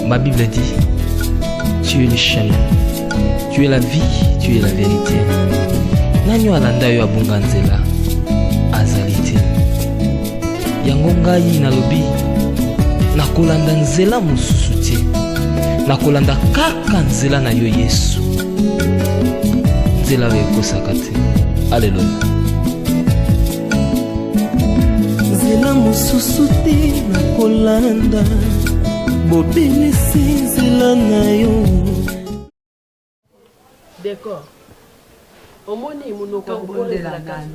Ma Bible dit, tu es le chemin, tu es la vie, tu es la vérité. Nanyo alanda yo abunga nzela azali te. Yango ngai nalobi nakolanda nzela mosusu te. Nakolanda kaka nzela na yo Yesu. Nzela oyo ekosaka te. Alleluya. Nzela mosusu te nakolanda, bobelisi nzela na yo. D'accord. Omoni munoko kobondela kasi.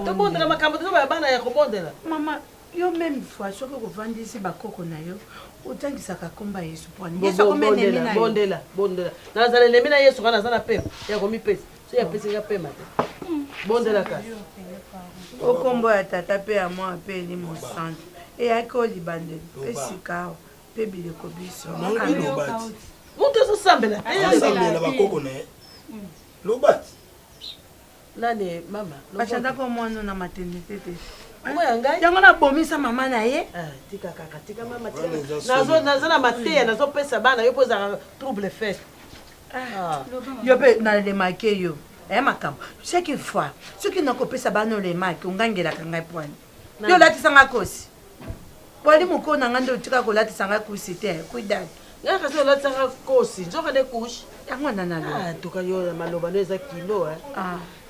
Tobondela makambo to bana ya kobondela. Mama, yo même fois soki kovandisi bakoko na yo, otangisaka komba Yesu pwani. Yesu akomenemi na yo. Bondela. Nazala nemi na Yesu kana zana pema. Ya komi pesa. So ya pesa nga pema te. Bondela kasi. Okombo ya tata pe ya mwa pe ni mo centre. E ako libande pe sikao pe bileko biso. Mutu so sambela. Sambela bakoko na ye. Lobati. Nani mama? Bachanda ko mwana na maternité te. Moya ngai. Yango na bomisa mama na ye. Tika kaka, tika mama tika. Nazo na mateya, nazo pesa bana yo poza trouble fait. Yo pe na le marqué yo. Makambo. Chaque fois, ceux qui n'ont pas pesa bana le marqué, on gagne la kangai point. Yo lati sanga kosi. Wali muko na ngando tika ko lati sanga kosi te. Cuidado. Ya kasi lati sanga kosi, nzoka de couche. Yango na nalo. Tuka yo maloba no eza kilo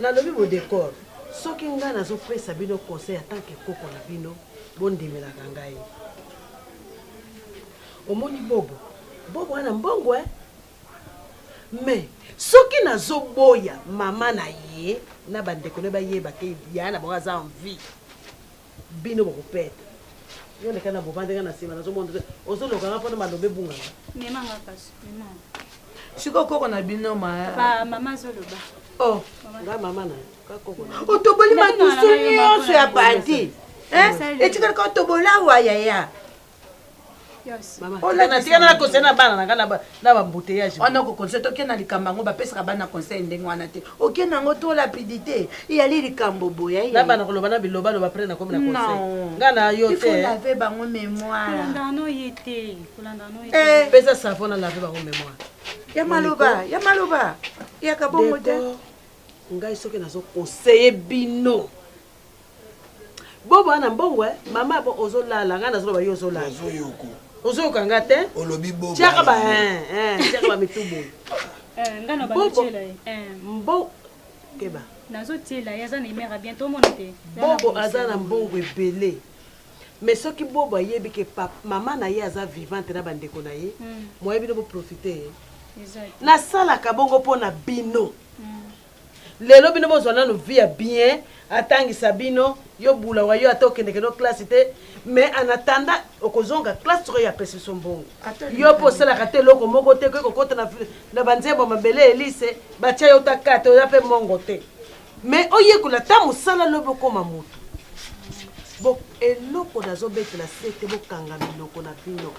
na lobi bo décor. Soki nga nazo pesa bino conseil en tant que koko na bino, bondimela ngai. Omoni bobo ana mbongo mais soki nazo boya mama na ye na bandeko ne ba yeba ke yana bo za envie. Bino bo peta. Yo le kana bo bandeka na sima nazo mondo ozo lokanga pona malobe bunga. Mema ngakasi, mema. Siko koko na bino ba mama zoloba. Oh, nga mama na ka koko. Otoboli matusu nyonso ya bandi. Etikala ko tobola wa ya. Yes. Mama. Ona tia na conseil na bana na ba embouteillage. On a ko conseil to kena likamba ngo ba pesa bana conseil ndenge wana te. Okena ngo to lapidité. Il y a likambo boya. Na bana ko loba na biloba lo ba prena comme na conseil. Nga na yo te. Il faut laver bango mémoire. Kulanda no yete. Pesa savon na laver bango mémoire. Ya maloba. Ya kabongo te. Ngai soki nazo conseiller bino. Bobo ana mbongo mama bo ozolala nga nazo ba yo ozolala. Ozoyoka nga te. Olobi bobo. Tiaka ba tiaka ba mitubu. Ngana ba tiela mbo keba. Nazo tiela yaza na imera bientôt monete. Bobo azana mbongo ebele. Mais soki bobo ayebi ke papa mama na ye aza vivante na bandeko na ye, moyebi no bo profiter. Na sala kabongo pona bino. Lelo bino bozwana no via bien, atangisa bino, yo bula wa yo atokende ke no classe te, mais en attendant okozonga classe to ya pesa sombongo. Yo posela kate loko moko te ko kota na banzebo mabele elise, bacha yo takate yo pe mongo te. Mais oyekula ta musala lobo koma mutu. Bo eloko nazo betela sete bo kanga biloko na bino.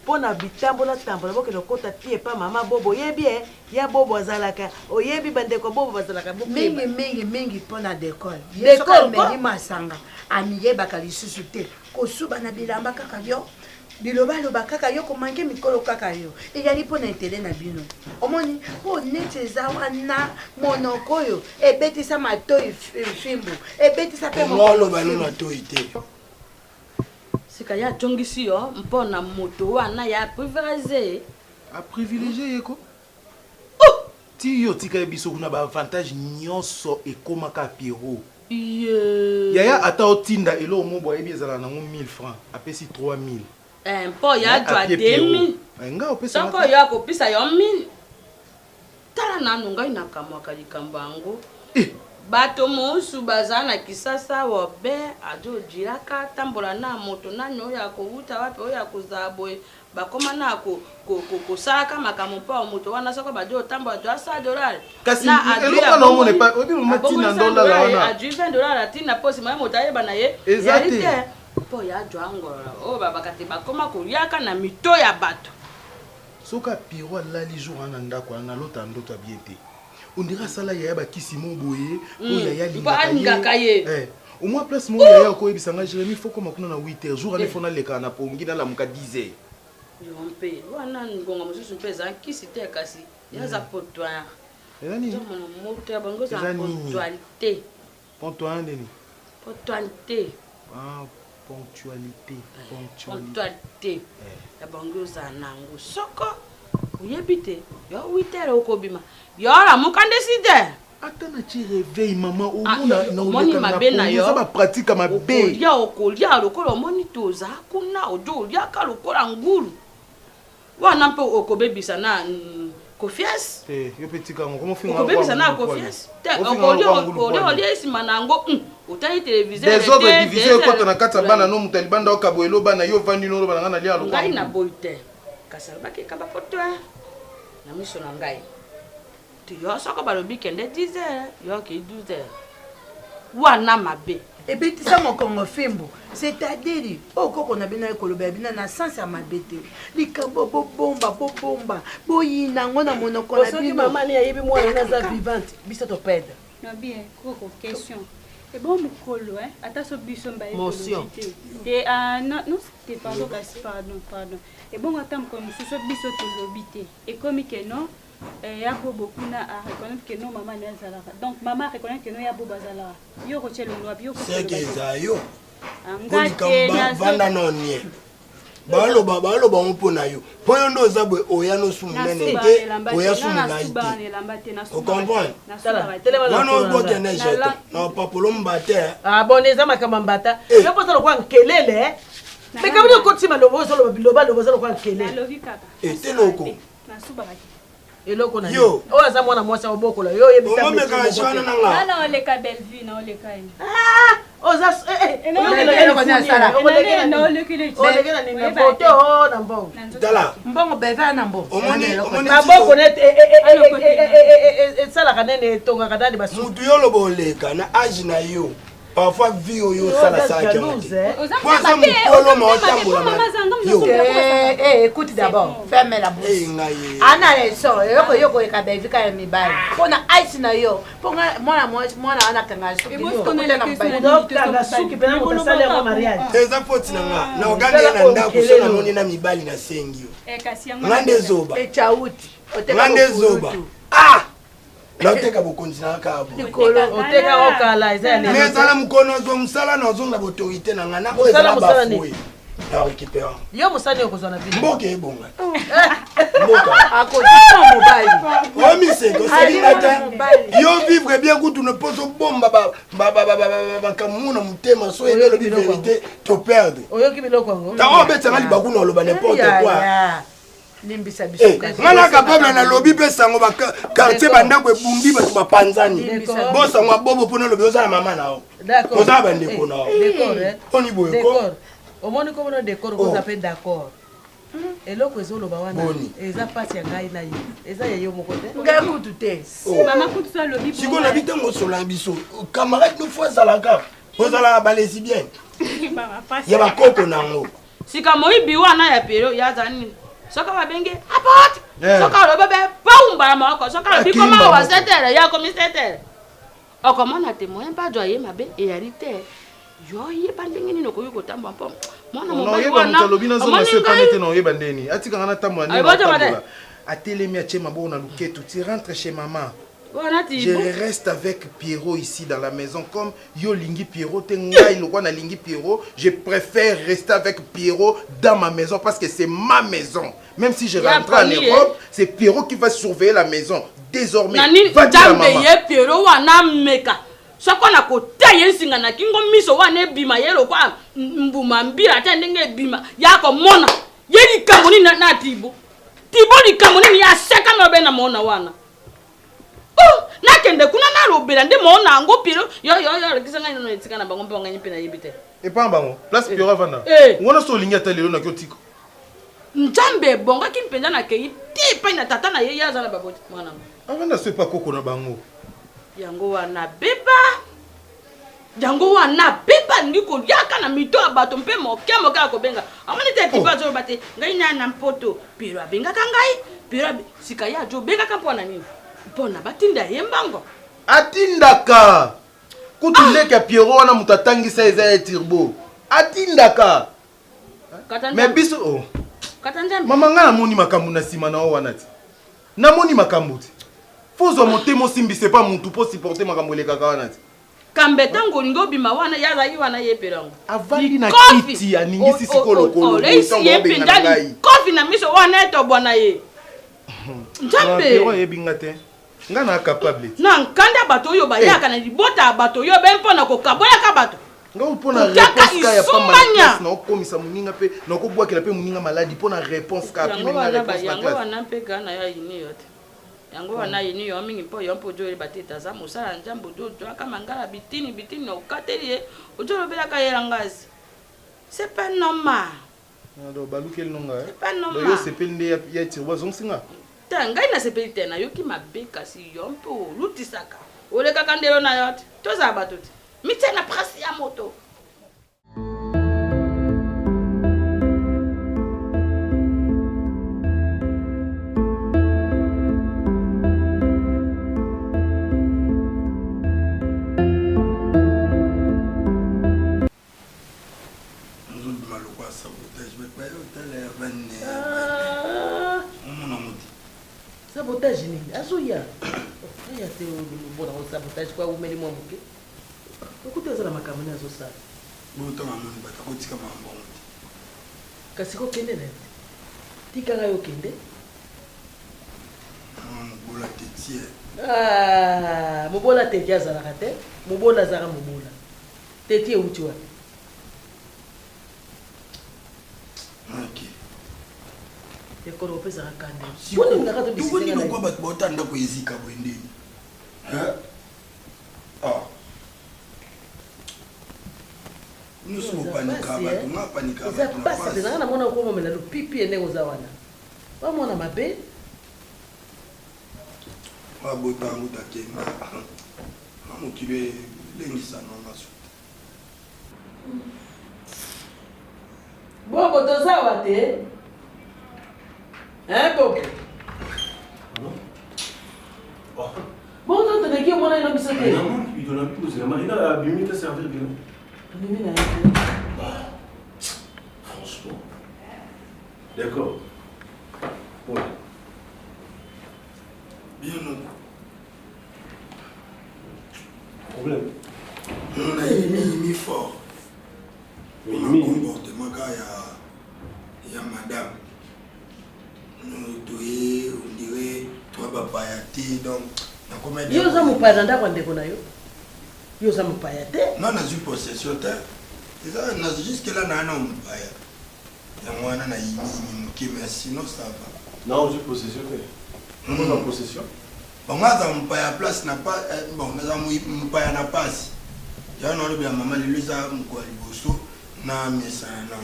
Pona bitambola tambola boke lokota tie pa mama bobo yebi ya bobo azalaka oyebi bandeko bobo bazalaka mingi pona d'école d'école meli masanga amiye bakali susu te kosuba na bilamba kaka yo biloba loba kaka yo komanke mikolo kaka yo eyali pona intérêt na bino omoni po neti eza wana monoko yo ebetisa matoi fimbu ebetisa pe loba no matoi te. Sika ya tongisi yo mpona moto wana ya privilégié. A privilégié yeko? Ti yo tika biso kuna ba avantage nyonso ekomaka Pierrot. Yaya ata otinda elo mobo yebi ezala na 1000 francs, apesi 3000. Mpo ya jwa 2000. Nga opesa mpo ya ko pisa yo 1000. Tala nanu ngai nakamwaka likambo yango. Bato musu bazana kisasa wobe ado jiraka tambola na moto na nyoya ko uta wapi oya kuzabo bakoma na ko saka makamu pa moto wana soko bajo tambola do $100 kasi eloko na mone pa obi matina $1 wana adu $20 tina posi ma moto ayeba na ye exacte po ya jwango o baba kati bakoma ko yaka na mito ya bato soka Pierrot la li jour wana ndako na lota ndoto abiete. On dirait ça là il y a ba kisimo boye ko ya lingaka ye au moins place mo ya ko ebisanga Jérémy faut comme kuna na 8h jour aller fona leka na pongi na la muka 10h Yompe, wana ngonga mosusu mpe eza nkisi te kasi yaza potoir. Ezani moto ya bango za ponctualité. Ponctualité. Ah, ponctualité. Ponctualité. Ya bango za nango soko. Uyebite, yo 8h okobima. Yo la mukande site. Attends, tu réveilles maman au moni mabe na yo. Ça va pratique ma bé. Okolia lokola moni toza kuna ojolia ka lokola ngulu. Wana mpe okobebisa na confiance. Yo petit kango, comment faire okobebisa na confiance. Okolia esima nango, otali téléviseur. Des autres diviseurs quand on a 4 bana no mutalibanda okabwelo bana yo vandi no bana na lia lokola. Ngai na boite. Kasaba ke kaba poto. Na miso na ngai. Tu yo soko balobi kende 10h, yo ki 12h. Wana mabe. Et puis ça mon Congo fimbo, c'est-à-dire au koko na bina ekoloba bina na sens ya mabete. Likambo bomba. Boyina ngona monoko na bino. Maman ni ayebi mwana na za vivante, biso to perdre. Non bien, koko question. Et bon mukolo ata so biso mba motion. Et non c'était pardon. Et bon attends comme so biso to lobité. Et comme que non il y a beaucoup à reconnaître que non maman n'est pas là. Donc maman reconnaît que non il y a beaucoup à yo ko chelo no bio ko c'est que ça yo ngati vanda noni baloba on pona yo poyo ndo zabwe oya no sumene te oya sumena ite o comprendre non bo tene jeto non papolo mbate boneza makamba mbata yo poto kwa nkelele mais comme yo kotima lobo zo loba zo kwa nkelele lobi kaka et loko na suba eloko na yo oza mwana mwasa obokola yo yebisa o meka shwana nanga na ole ka belle vie na ole ka ni oza olekela ni mboto na mbongo dala mbongo beva na mbongo omoni maboko net esalaka nene etongaka dani basu mutu yo lobo oleka na age na yo parfois vie yo sala sa kwanza mukolo maotambola écoute d'abord ferme la bouche ana leso yoko ekabevika ya mibali pona ice na yo ponga mwana ana kanga suki pena mutasale ya mariage eza poti nanga na ogande na ndako so na moni na mibali na sengi yo ngande zoba echauti ngande zoba Loteka bokonzi na kabo. Oteka okala ezali. Mais ça la mukono zo musala na zo na autorité na ngana ko ezala ba foué. Na récupérer. Yo musani okozona bino. Mboke ebonga. Mboka akotika mobali. O mi se ko sali nata. Yo vivre bien kutu ne poso bomba ba kamuna mutema so ebe le vérité to perdre. Oyo kibiloko ngo. Ta obetsa ngali bakuna loba n'importe quoi. Limbisa biso ngana capable na lobby pe sango ba quartier bandako ebumbi bato bapanzani bo sango bobo pona lobby oza na mama nao d'accord oza bandeko nao d'accord oni boye ko omoni ko bona d'accord ko za pe d'accord eloko ezoloba wana eza pasi ya ngai na yo eza ya yo moko te ngai kutu te mama kutu sa lobby siko na bitango sola biso camarade no fois salaka ozala balesi bien ya bakoko nango sika moyibi wana ya pero ya zani soka babenge apot soka lo bebe paumba mako soka bi koma wa setere ya komi setere okomona te moyen pas joyer mabe e yarite yo ye bandenge ni noko yuko tamba pom mwana mobali wana lobina zo monsieur panete no yeba ndeni atika ngana tamba ndeni atelemi ache mabo na luketu tu rentres chez maman. Je reste avec Pierrot ici dans la maison comme yo lingi Pierrot tengai lokwa na lingi Pierrot, je préfère rester avec Pierrot dans ma maison parce que c'est ma maison. Même si je rentre en Europe, c'est Pierrot qui va surveiller la maison. Désormais, va dire à maman. Pierrot wana meka. Soko na kota yensinga na kingo miso wana ebima yelo kwa mbuma mbira ta ndenge ebima yako mona. Yeli kamoni na tibo. Tibo ni kamoni ya seka no be na mona wana. Nakende kuna na robela nde mona ngo piro yo kisanga no etika na bango mbonga nyipe na yibite e pa bango place piro vanda ngona so linga talelo na kyotiko njambe bonga kimpenza na kei tipa ina tata na ye yaza na baboti mwana avanda so pa koko na bango yango wana beba ndiko yaka na mito abato mpe moke ko benga amani te tipa zo bate ngai na mpoto piro abenga kangai piro sika ya jo benga kampo na nini pona batinda yembango atindaka kutuleka Pierrot wana mutatangisa eza ya turbo atindaka mais biso Maman nga namoni makambo na sima na wana ti. Namoni makambo ti. Faut motemo simbi c'est pas mon tout pour supporter makambo le kaka wana ti. Kambeta ngolingo bima wana yazaki wana yepelango. Avandi na kiti ya ningi sisi kolokolo. Kofi na miso wana eto bwana ye. Njambe. Wa yebinga te. Nga na capable. Na nkanda bato yo bayaka na libota bato yo bempo na kokaboya ka bato. Nga upona réponse ka ya pa malade na okomisa muninga pe na okobwakela pe muninga maladi pona réponse ka pe na réponse na yango wana pe kana ya yini yote. Yango wana yini yo mingi mpo yo mpo jo bateta za musala njambo do jo kama ngala bitini no kateli ojo lobela ka yelangazi. C'est pas normal. Ado balukel nonga. C'est pas normal. Yo sepende ya tirwa zongsinga. Ngai na sepeli tena yo ki mabe kasi yo mpo lutisaka. Ole kaka ndelo na yote. Toza batoti. Mite na prasi ya moto. Sabotage ni azoya. Ya te bona sabotage kwa umeli mwa muke. Okutoza na makamani azosala. Boto mamoni batakotika mambo. Kasi ko kende na. Tika ngayo kende. Mubola tetie. Mubola tetie azala kate. Mubola zara mubola. Tetie uti wapi? Okay. Ekoro pesa kande. Bona ngakato bisika. Ngoni ngoko bat botanda ko ezika bwendeni. Nous sommes panika bato nga panika bato na passe. Nanga na mona ko momela lo pipi ene oza wana. Ba mona mabe. Wa botangu takenda. Mamu kibe lengisa nanga su. Bobo toza wate. Bobo. Bon, tu as dit que mon ami s'est fait. Non, il donne un peu de la marina à Bimita servir bien. Franchement. D'accord. Ouais. Bien non. Problème. On a mis fort. Oui, comportement il y a madame. Nous doyons, on dirait, toi papa yati donc. Yo za mupaya ndako ndeko na yo. Yo za mupaya te. Non, na ju possession te. Ça na jusque là na mupaya. Ya mwana na yimi muke mais sinon ça va. Non, ju possession te. On a possession. Bon ngaza mupaya place na pas bon ngaza mupaya na passe. Ya na le bien maman le za mko liboso na mesa na.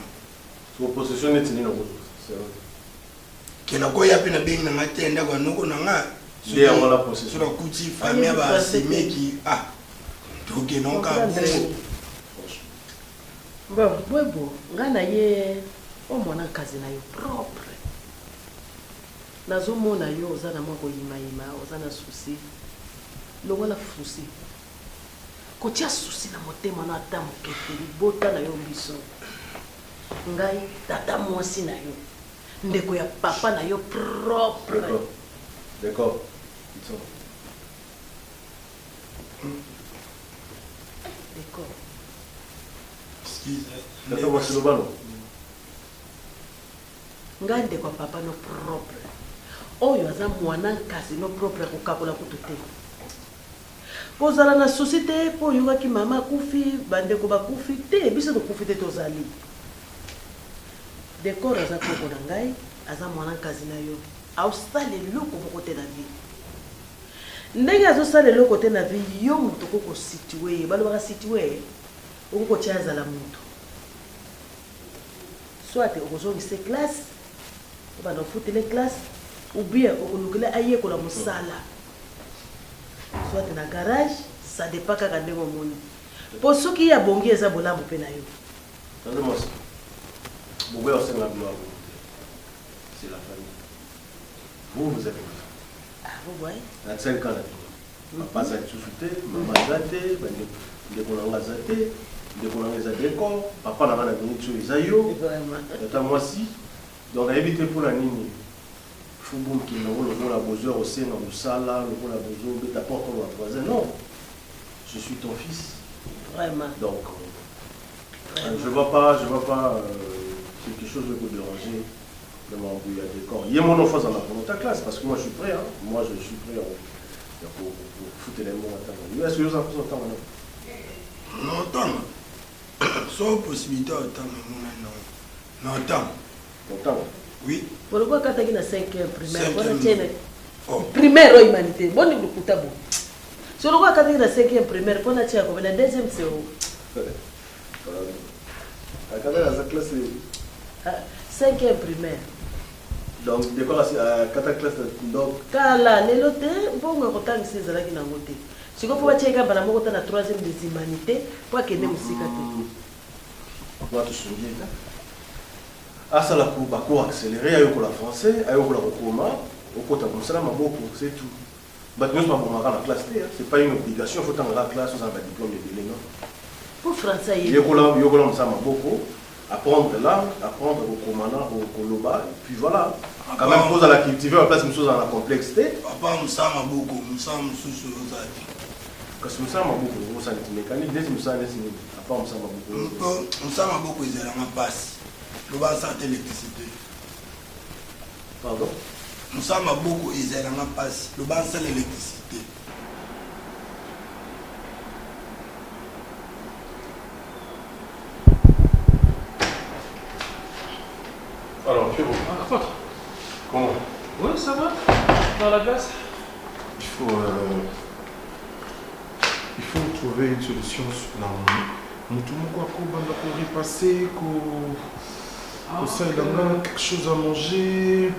So possession net ni na ko. C'est vrai. Kena ko ya pena bing na ngatenda kwa nuko na nga. Dia wala possession. Sur la couti famille ba sime qui donc non ka bon bobo ngana ye o mona kazi na yo propre. Nazo mona yo oza na moko yima oza na souci. Longola souci. Kotia souci na motema na ata mokefeli bota na yo biso. Ngai tata mwasi na yo. Ndeko ya papa na yo propre. D'accord. D'accord. Excusez-moi. Ngande kwa papa no propre. Oyo aza mwana kasi no propre kokakola kutote. Pozala na société po yoga ki mama kufi bande ko bakufi te biso to kufi te tozali. Décor aza ko na ngai aza mwana kasi na yo. Ausale loko bokote na vie. Ndenge azosala loko te na vie yo muto ko situé balo ba situé okoko tiaza la muto. Soit okozongisa classe ba no futi les classes ou bien okolukela aye ko la musala. Soit na garage ça dépend kaka ndenge moni. Po soki ya bongi eza bolambo pe na yo. Tandis que vous avez la gloire. C'est la famille. Vous avez une famille. Ah, vous voyez? La seule quand papa s'est soufflé, maman zate, des colons zate, des colons zate, papa n'a pas de nourriture, Isaïo, tata moi si, Donc à éviter pour la ligne, football qui nous la besoin aussi dans le salle, nous la besoin de t'apporter ton voisin. Non, je suis ton fils. Vraiment. Donc je vois pas quelque chose de déranger de m'embrouiller à décor. Il y a mon enfant dans ta classe parce que moi je suis prêt. Hein. Moi je suis prêt pour foutre les mots à temps. Est-ce que vous avez besoin de temps maintenant? Non, temps. Sans possibilité de temps, non, temps. Longtemps. Oui. Pourquoi quand tu as 5e primaire, primaire humanité, bon ni lukuta bon. Sur le quoi quand tu as 5e primaire, quand tu as la deuxième c'est où? Quand tu as la classe 5e primaire. Donc de quoi à 4 classe donc kala lelo te bon ngotang c'est ça qui na ngote. Si ko faut checker bana moko na 3e des humanités pour que ne musika te. Moi tu souviens là. Ah ça la cour accéléré ayo ko la français ayo ko la kokoma au kota comme ça maboko c'est tout. Bah nous pas pour la classe T, c'est pas une obligation, faut dans la classe sans un diplôme de langue. Pour français yo ko la ça maboko apprendre là, apprendre au commandant au koloba et puis voilà. Quand même pose à la cultiver en place une chose dans la complexité. Papa Moussa maboko, Moussa Moussou Ozaki. Parce que Moussa maboko, Moussa mécanique, des Moussa n'est pas Moussa maboko. Moussa maboko ils ont ma passe. Le bas sans électricité. Pardon? Moussa maboko ils ont ma passe. Le bas sans l'électricité. Alors, Pierrot. Ah, apôtre. Comment? Oui, ça va. Dans la classe. Il faut trouver une solution. Nous quoi repasser, quelque chose à manger.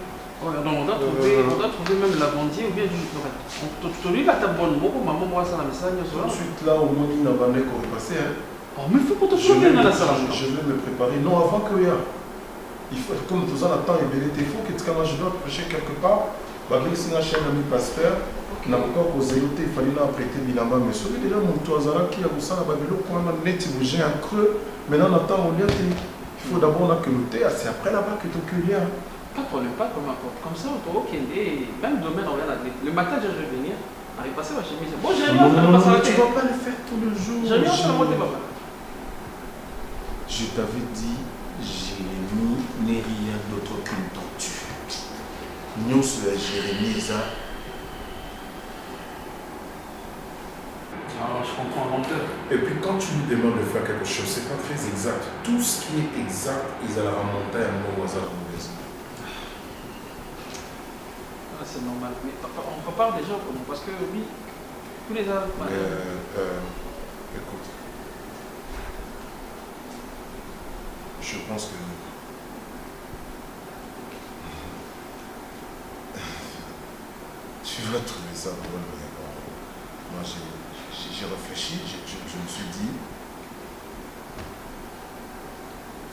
Ouais, donc on doit trouver même lavandier ou bien du tu la table bonne maman moi ça la message Ensuite là au moins il n'a pas repasser. Oh mais il faut pour te trouver dans la salle. Je vais me préparer. Non, avant que il faut comme tout ça l'attend et il faut que je dois prêcher quelque part. Si la chaîne ami pasteur, n'a encore posé il fallait prêter bilamba mais celui déjà mon toisara qui a ça la babelo pour un net bouger un creux. Maintenant on attend au lieu il faut d'abord que nous c'est après là-bas que tu cueilles. Pas de problème, pas comme importe. Comme ça, on peut même demain, on va l'athlète. Le matin, je vais venir. Allez, passer ma chemise. Bon, j'ai rien à passer à la tête. Tu ne vas pas le faire tout le jour. J'ai rien à monter, papa. Je t'avais dit, Jérémie n'est rien d'autre qu'une tortue. Nous, c'est Jérémie, ça. Alors, je comprends lenteur. Et puis, quand tu lui demandes de faire quelque chose, ce n'est pas très exact. Tout ce qui est exact, ils allaient remonter à un mot au hasard. C'est normal, mais on prépare déjà comment? Parce que oui, tous les ans. Écoute, je pense que tu vas trouver ça drôle. Moi, j'ai réfléchi, je me suis dit,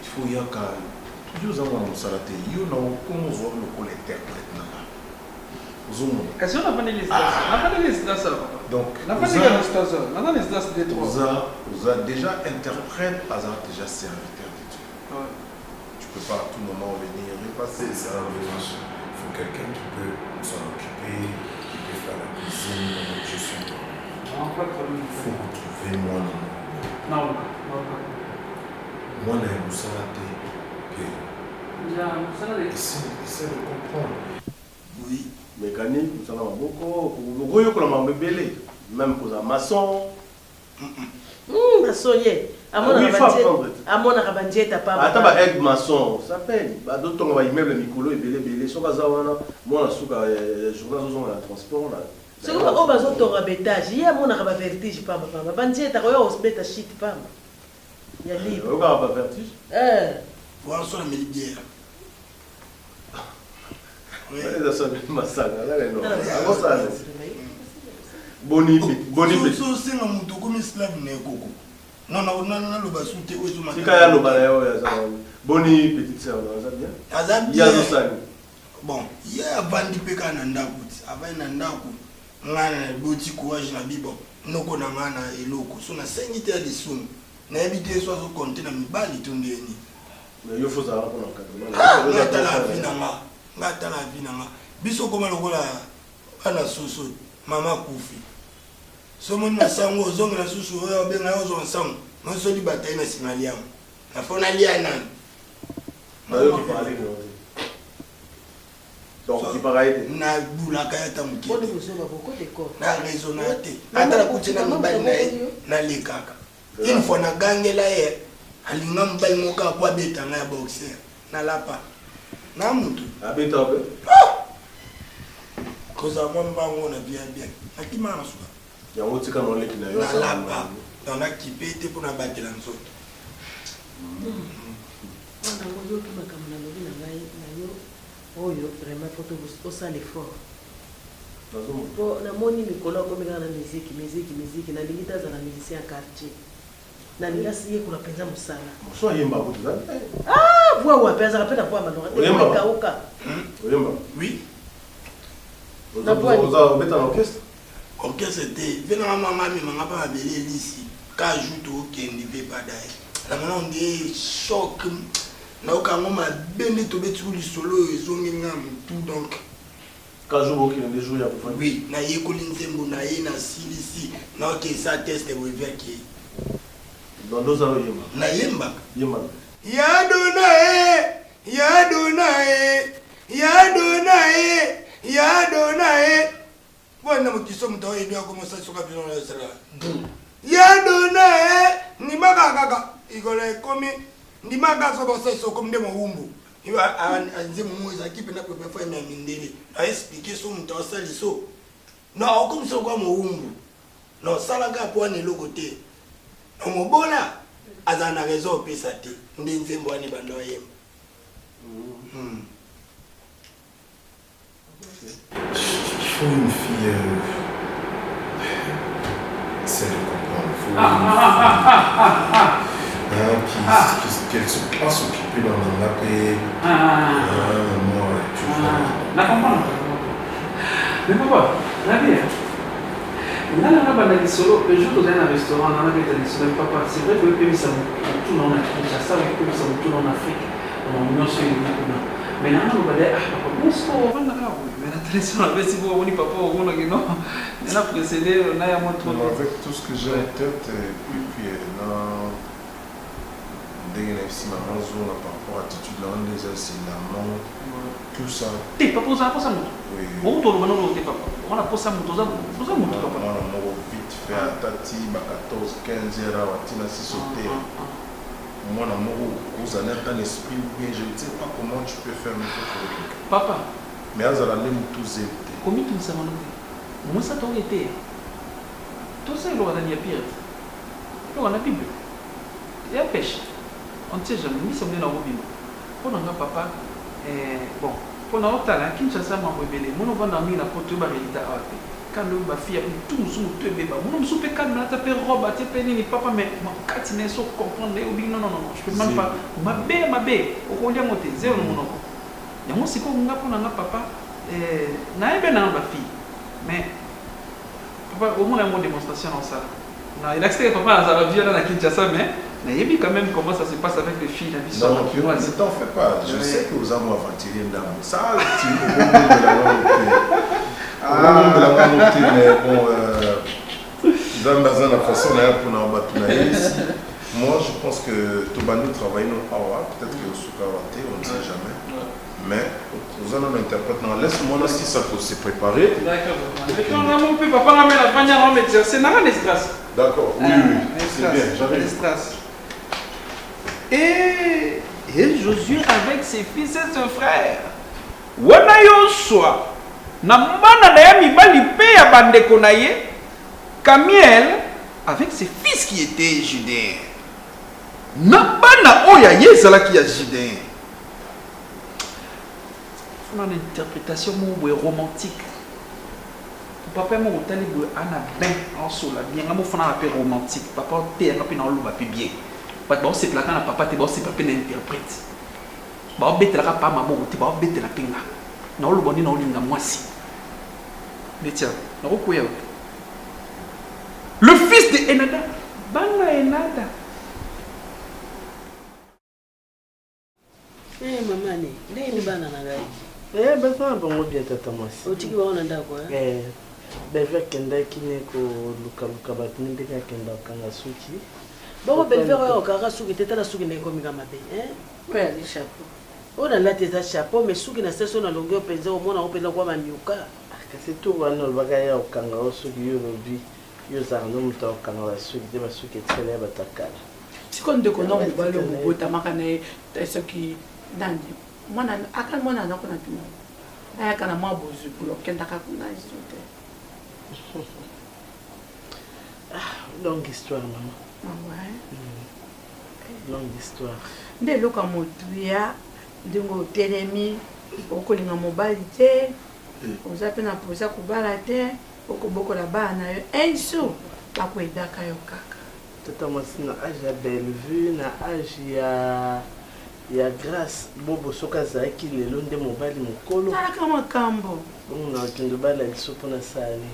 il faut y avoir toujours avoir un salaté. Il y a comment on voit le collecteur maintenant. Est-ce qu'on n'a pas de liste? On n'a pas de liste dans ça, papa. Donc, on n'a pas de liste dans ça. On a des listes des trois. Vous avez déjà interprète, déjà serviteur de Dieu. Ouais. Tu ne peux pas à tout moment venir repasser ça. Il faut quelqu'un qui peut s'en occuper, qui peut faire la cuisine. Je suis là. Non, pas de problème. Il faut retrouver moi. Non. Moi, je me sens à essaie de comprendre. Oui. Mécanique, nous savons beaucoup. Beaucoup de bébé, même pour un maçon. Maçon, à mon arabandie, t'as pas. Attends, bah, aide maçon, ça paye. Bah, d'autres, on va immeuble, Mikolo, et belé, sur Gazawana. Moi, la souka, journal, on transport, là. C'est comme on va sur ton habitage. Il y a mon arabe vertige, pas ma bandie, t'as rien, on se met à shit, pas. Il y a libre. On va pas vertige. Voilà, sur la médière. Boni. So singa mutu comme slave ne koko. Non lo basute ozo ma. Sika ya lo bala yo ya ça. Boni petite sœur, ça bien. Azab ya zo sani. Bon, ya avandi peka na ndaku. Avai na ndaku. Ngana boti courage na bibo. Noko na ngana eloko. So na sengite ya disunu. Na ebite so zo compter na mibali tondeni. Mais il faut savoir qu'on a Ngata la vie nanga. Ngata la vie nanga. Biso koma lokola ana susu mama kufi. Somo na sango zonga na susu oyo benga yo zo sango. Non so li bataille na sinaliam. Na fona lia nan. Mayo qui parlait de donc qui paraît na bula kaya tamuki. Bon vous so ba beaucoup de corps. Na raisonnate. Ata kutina mbali na lekaka. Une fois na gangela ye alinga mbali moka kwa beta na boxer. Na lapa. Na mutu. Abeta be. Koza mwamba ngona bien bien. Akima na suka. Ya wotika no leki na yo. Na lapa. Dans qui pété pour na battre la nzoto. Wana ngoyo kima kama na lobi na ngai na yo. Oyo vraiment photo au ça l'effort. Po na moni mikolo ko mika na musique na limita za na musicien quartier. Na nilasi kuna penza musala. So yemba ko tu Ah, voix wa penza rapenda kwa malora. Oyemba. Kauka. Oyemba. Oui. Vous avez un orchestre? Orchestre c'était venant maman mi manga pas belé ici. Ka joue qui ne veut pas d'ailleurs. La maman des choc. Na okangoma bende to betu li solo ezongi ngam tout donc. Ka joue qui ne joue ya pour. Oui, na yekoli nzembo na ye na silisi. Na ok ça test et we veki. Dans 2 ans yemba. Na yemba. Yemba. Ya donae, ya donae, ya donae, ya donae. Bona mukiso mutawa yedu akomosa soka bino na sala. Ya donae, ni makaka igole komi ni magazo bosa soko mde mwumbu. Iwa anzi muza kipe na pepe fo na mindele. A expliquer so mutawa sali so. No okomso kwa mwumbu. No sala ga po ni logote. No mobola azana raison pesa te. Ndi nzembo ani bando yemba. Il faut une fille. C'est de comprendre. Qu'elle se passe occupée dans la paix. Moi, tu vois. La comprendre. Mais papa, la vie. Là, on a solo. Le jour où on a un restaurant, on a des solo. Papa, c'est vrai que le pays, ça tout dans la Kinshasa, le pays, ça tout en Afrique. On a mis sur les mais là, on va dire, ah, papa, bon, c'est pas on va là. Mais la télévision, on va si vous voulez, papa, on va non. On a précédé, on a montré. Avec tout ce que j'ai en tête, et puis, non. Dès que si maman zone par rapport à l'attitude là, on les a signalés, tout ça. T'es pas posé à ça, oui. Bon, on va nous dire, papa. On a posé à mon toza, posé à mon toza, papa. On a vite fait à Tati, 14, 15 heures, à Tina, si sauter. Moi, vous avez un esprit bien, je ne sais pas comment tu peux faire avec papa. Mais à Zalane, tous étaient. Combien tu me sais, moi, ça t'aurait été. Tout ça, il aura gagné pire. Il aura la Bible. Il y a pêche. On ne sait jamais, ni si on est dans le Bible. Pour notre papa, bon, pour notre talent, qui ne s'est pas révélé, mon enfant n'a mis la porte de la réalité à la quand le fille a tout le monde te bébé mon homme soupe calme là taper robe à taper ni papa mais mon catine so comprendre non non non je peux même pas ma bé au combien monter zéro mon nom ya moi c'est quoi on a pour na papa na ebe na ma fille mais papa au moins la démonstration dans ça na il accès papa à la vie là na Kinshasa mais na yebi quand même comment ça se passe avec les filles la vie sur non ne t'en fais pas je sais que vous avez aventuré là ça tu au moment de la de la communauté, mais bon, dans la façon moi je pense que Tobani travaille nos Awa, peut-être que Soukawate, on ne sait jamais. Mais nous allons l'interpréter. Laisse-moi là si ça faut se préparer. D'accord. On peut pas ramener la bannière en métier, c'est Nara Nestras. D'accord, oui, c'est bien, j'arrive. Et Josué avec ses fils et ses frères. Wanayo soit. Nambana na ya mibali pe ya bandeko na ye Camiel avec ses fils qui étaient judéens. Nambana oya yezala qui a judéen. On a une interprétation romantique. Papa mo otali bo ana ben en sola bien ngamo fana appel romantique. Papa te ngapi na oluba pe bien. Pas bon c'est plaka na papa te bon c'est papa l'interprète. Ba betela pa mama mo te ba betela pinga. Na oluba ni na olinga mwasi. Mais tiens, le fils de Enada, Banga Enada. Maman, ndenge bana na ngai. Basa bongo bien tata mwasi. Otiki baona ndako Belver kendaki ne kolukaluka bato ndenge akenda okanga suki. Bongo Belver oyo okanga suki te tala suki ndenge komika mabe. Oyo ali chapeau. Oyo nalati eza chapeau mais suki na seso na longi openza omona openza kwa banyuka. Kasi tu wana olobaka ya okanga o suki yo lobi yo ozalaka no moto okanga basuki te basuki etikala ya bato akala. sikoyo ndeko na mobali obotamaka na ye soki nani mwana akali mwana anako na tuna ayaka na mwa bozwi polo okendaka kuna esu te. Longue histoire maman. Longue histoire. Nde eloka motuya ndenge otelemi okolinga mobali te oza mpe na posa kobala te okobokola bana na yo enso bakoedaka yo kaka. Tata mwasi na age ya Bellevue na age ya Grâce bobo soki azalaki lelo nde mobali mokolo talaka makambo na okende obala liso mpona sali.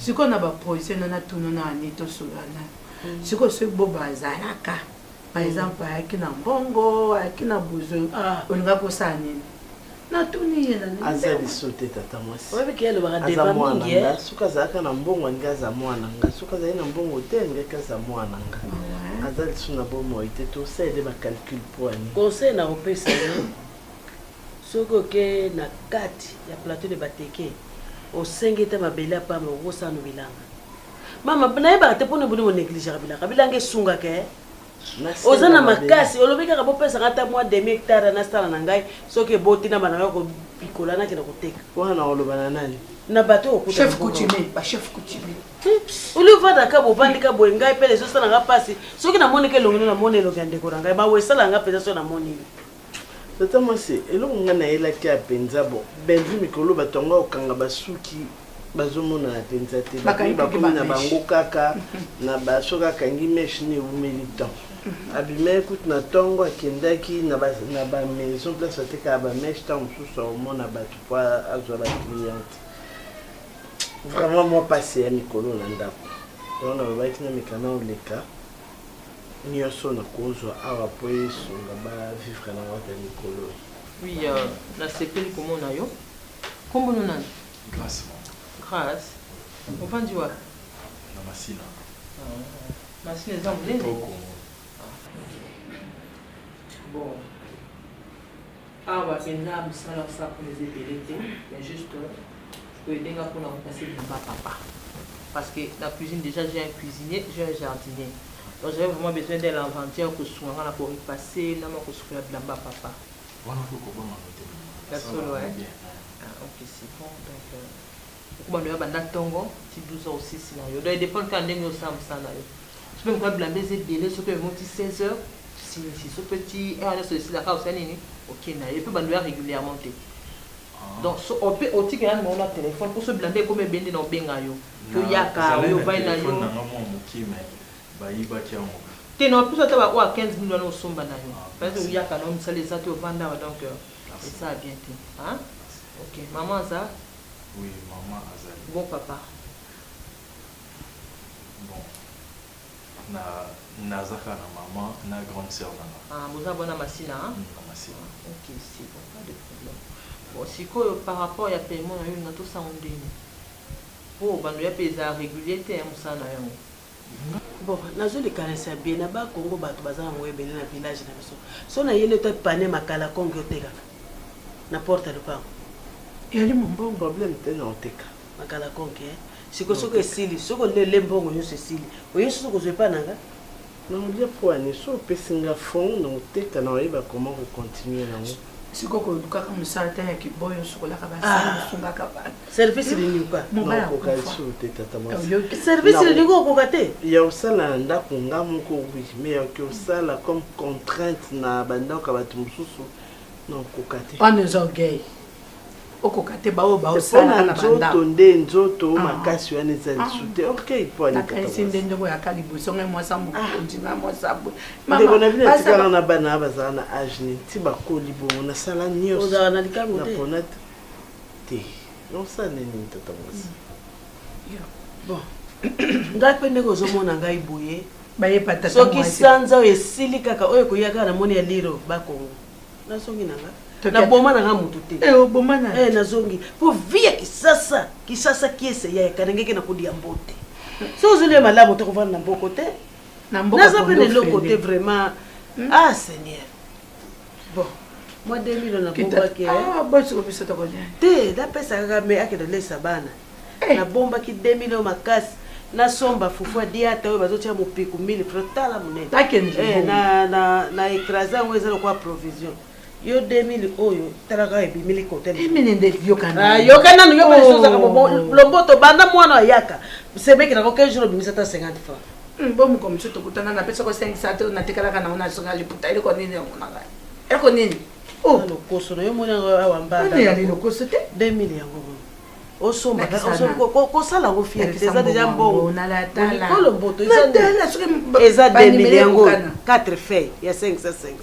sikoyo na baposition na tunu na ani tosolana sikoyo soki bo bazalaka par exemple ayaki na mbongo ayaki na besoin olinga kosala nini natuni ye aza liso te tata mwasi aza mwana nga soki azalaka na mbongo alingi aza mwana nga soki azali na mbongo te alingaki aza mwana nga aza liso na bomoi te tosaide bacalcule po ani conseil na kopesa yo soki oke na kati ya plateau de bateke osengi te mabele apamba okosala no bilanga mama nayebaka te mpona boni monegligeaka bilanga bilanga esungaka oza na makasi olobi kaka bopesaka ata mwa demi hectare nasala na ngai soki eboti na bana ngai kopikola nakenda koteka wana oloba na nani na bato chef coutumier bachef coutumier oli ovandaka bovandika boye ngai mpe leso esalanga mpasi soki namoniki elongi namoni elongi ya ndeko na ngai mawe esalanga mpenza so namoni tata mwasi eloko ngai nayelaki ya mpenza bo Bellevue mikolo bato yango okanga basuki bazomonana mpenza te bakomi na bango kaka na baso kakangi meshe ne eumeli temps abimai kutu na ntongo akendaki na bamaison place batekaka bameshe ntango mosusu aomona bato po azwa bacliente vraiment mwa pasi ya mikolo na ndako wana babaki na mikana oleka nyonso na kozwa awa po esonga bavivre na wata mikolo. Oui, nasepeli komona yo kombo no nani? Grâce. Grâce. Ofandi wa? Na Masina. Masina eza monene? Bon. Awa penza mosala osala mpona eza ebele te mais juste koyedenga mpona kopase bilamba papa parce que la cuisine déjà j'ai un cuisinier j'ai un jardinier donc j'avais vraiment besoin de l'inventaire kosunga na korepase nama kosukola bilamba papa wana kokoboma note solo ok c'est bon donc okobanda yo banda ntongo ti 12 heures aussi si na yo donc dépend kaka ndenge osala mosala na yo soki mokola bilamba eza ebele soki emoti 16 heures sinisi so petit heure nyonso esilaka osala nini okende na yo epe bando ya régulièrement te donc ope otikela nimo na téléphone mpo so bilamba ekoma ebende na obenga yo toyaka oyo ovai na yo bayibaki yango te na plus ata baoyo a 15 000 wana osomba na yo parce oyaka na misala eza te ovanda awa donc eza bien te ok maman aza oui maman azali bon papa bon nazaka na maman na grande sœur nanga boza bona masina na masina ok c'est bon pas de problème bon sikoyo par rapport ya paiement na yo na tosango ndeni po bando ya mpe eza régulier te mosala na yango bon nazolikanisa bien na bakongo bato baza nango ebele na village na biso so na yeli to pane makala kongo otekaka na porte ya lupango yali mbongo problème te na oteka makala kongo siko soko esili soko lele mbongo nyonso esili oyo soso kozwa epa nanga naolia po ani so opesinga fond na oteka na oyeba comment kocontinue nango siko kolukaka mosala te ya kiboyo sokolaka basali osungaka bana service linyuka okaliso te tata mwasi service linyuka okoka te ya osala na ndako nga moko wi mais yaoki osala comme contrainte na bandako ya bato mosusu na okoka te wana eza orgueil okoka te baoyo baosalaka na nzoto nde nzoto makasi wana eza lisu te orgueil po anakaisi nde ndenge oyaka liboso ngai mwasa mokonzi na mwasa boye ndeko na bino etikala na bana bazala na age nini ti bakoli bongo nasala nyonso ozala na likambo te napona te nosala nini tata mwasi bon ngai mpe ndenge ozomona ngai boye soki sanza oyo esili kaka oyo koya kaka na moni ya liro bakongo nazongi nanga na boma nanga mutu te nazongi po via kisasa kiese ya karengeke na kodi ya mbote so ozoli malamu te kovanda na mboko te naza pe neloko te vraiment seigneur bon moi 2000 na bombaki te napesa kaka me akenda lesa bana nabombaki 2000 makasi nasomba fufu diata oyo bazotia mopiku 1000 francs tala monene na écrasé yango eza lokwa provision yo 2000 oyo talaka ebimili kotel yokana no yo pe soza kabo lomboto banda mwana ayaka sebeki na 15 jours bimisa ta 50 francs bomu comme ça to kutana na pesa ko 500 na tekala kana ona songa liputa ile ko nini onanga eko nini no koso no yo mona awa mbanda ni ali no koso te 2000 yango osomba kosala yango fierté eza deja mbongo likolo mboto eza 2000 yango 4 feuilles ya 500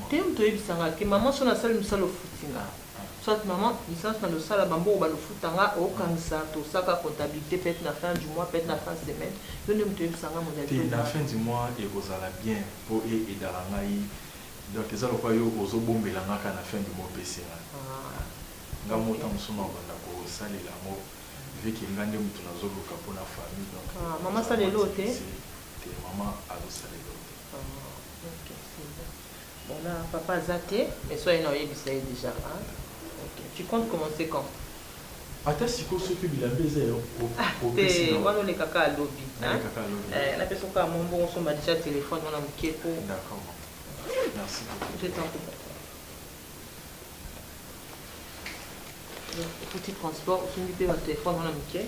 te moto oyebisanga ke mama so nasali mosala ofutinga soit mama licence na losala bambongo balofutanga okangisa tosaka comptabilité peut-être na fin du mois peut-être na fin semaine yo nde moto oyebisanga modalité na fin du mois ekozala bien po edala ngai donc eza lokwa yo ozobombela ngaka na fin du mois pesenga nga mota mosoma obanda kosalela yango veki nga nde motu nazoluka mpona famille donc mama salelo te mama azosalela te bon là papa aza te mais soki na oyebisa ye déjà tu comptes commencer quand ata sikoyo soki bilambe eza te wana olekaka alobi napesa okaa mombongo osomba déjà téléphone wana moke po d'accord merci petit transport osombi mpe batelefone wana moke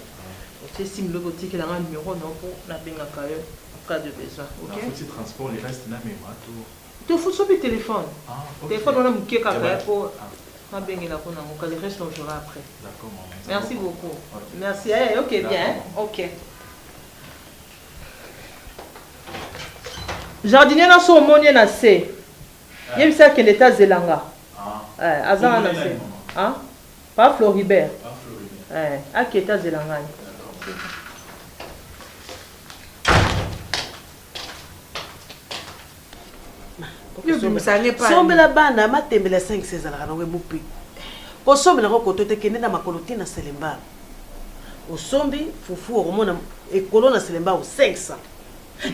otie sim loko otikelanga numéro non po nabengaka yo en cas de besoin petit transport le reste namema to tofuti sopi téléphone téléphone wana moke kaka ya po nabengelako nango ka le reste on jouera après merci beaucoup merci ok bien ok jardinier na so omoni na se yebisa akende ta zelanga aza wana na se pas Floribert aketa zelangani sombela bana matembela 5 ezalaka nango emupi kosombela ngo koto te kende na makolo ti na selemba osombi fufu okomona ekolo na selemba o 500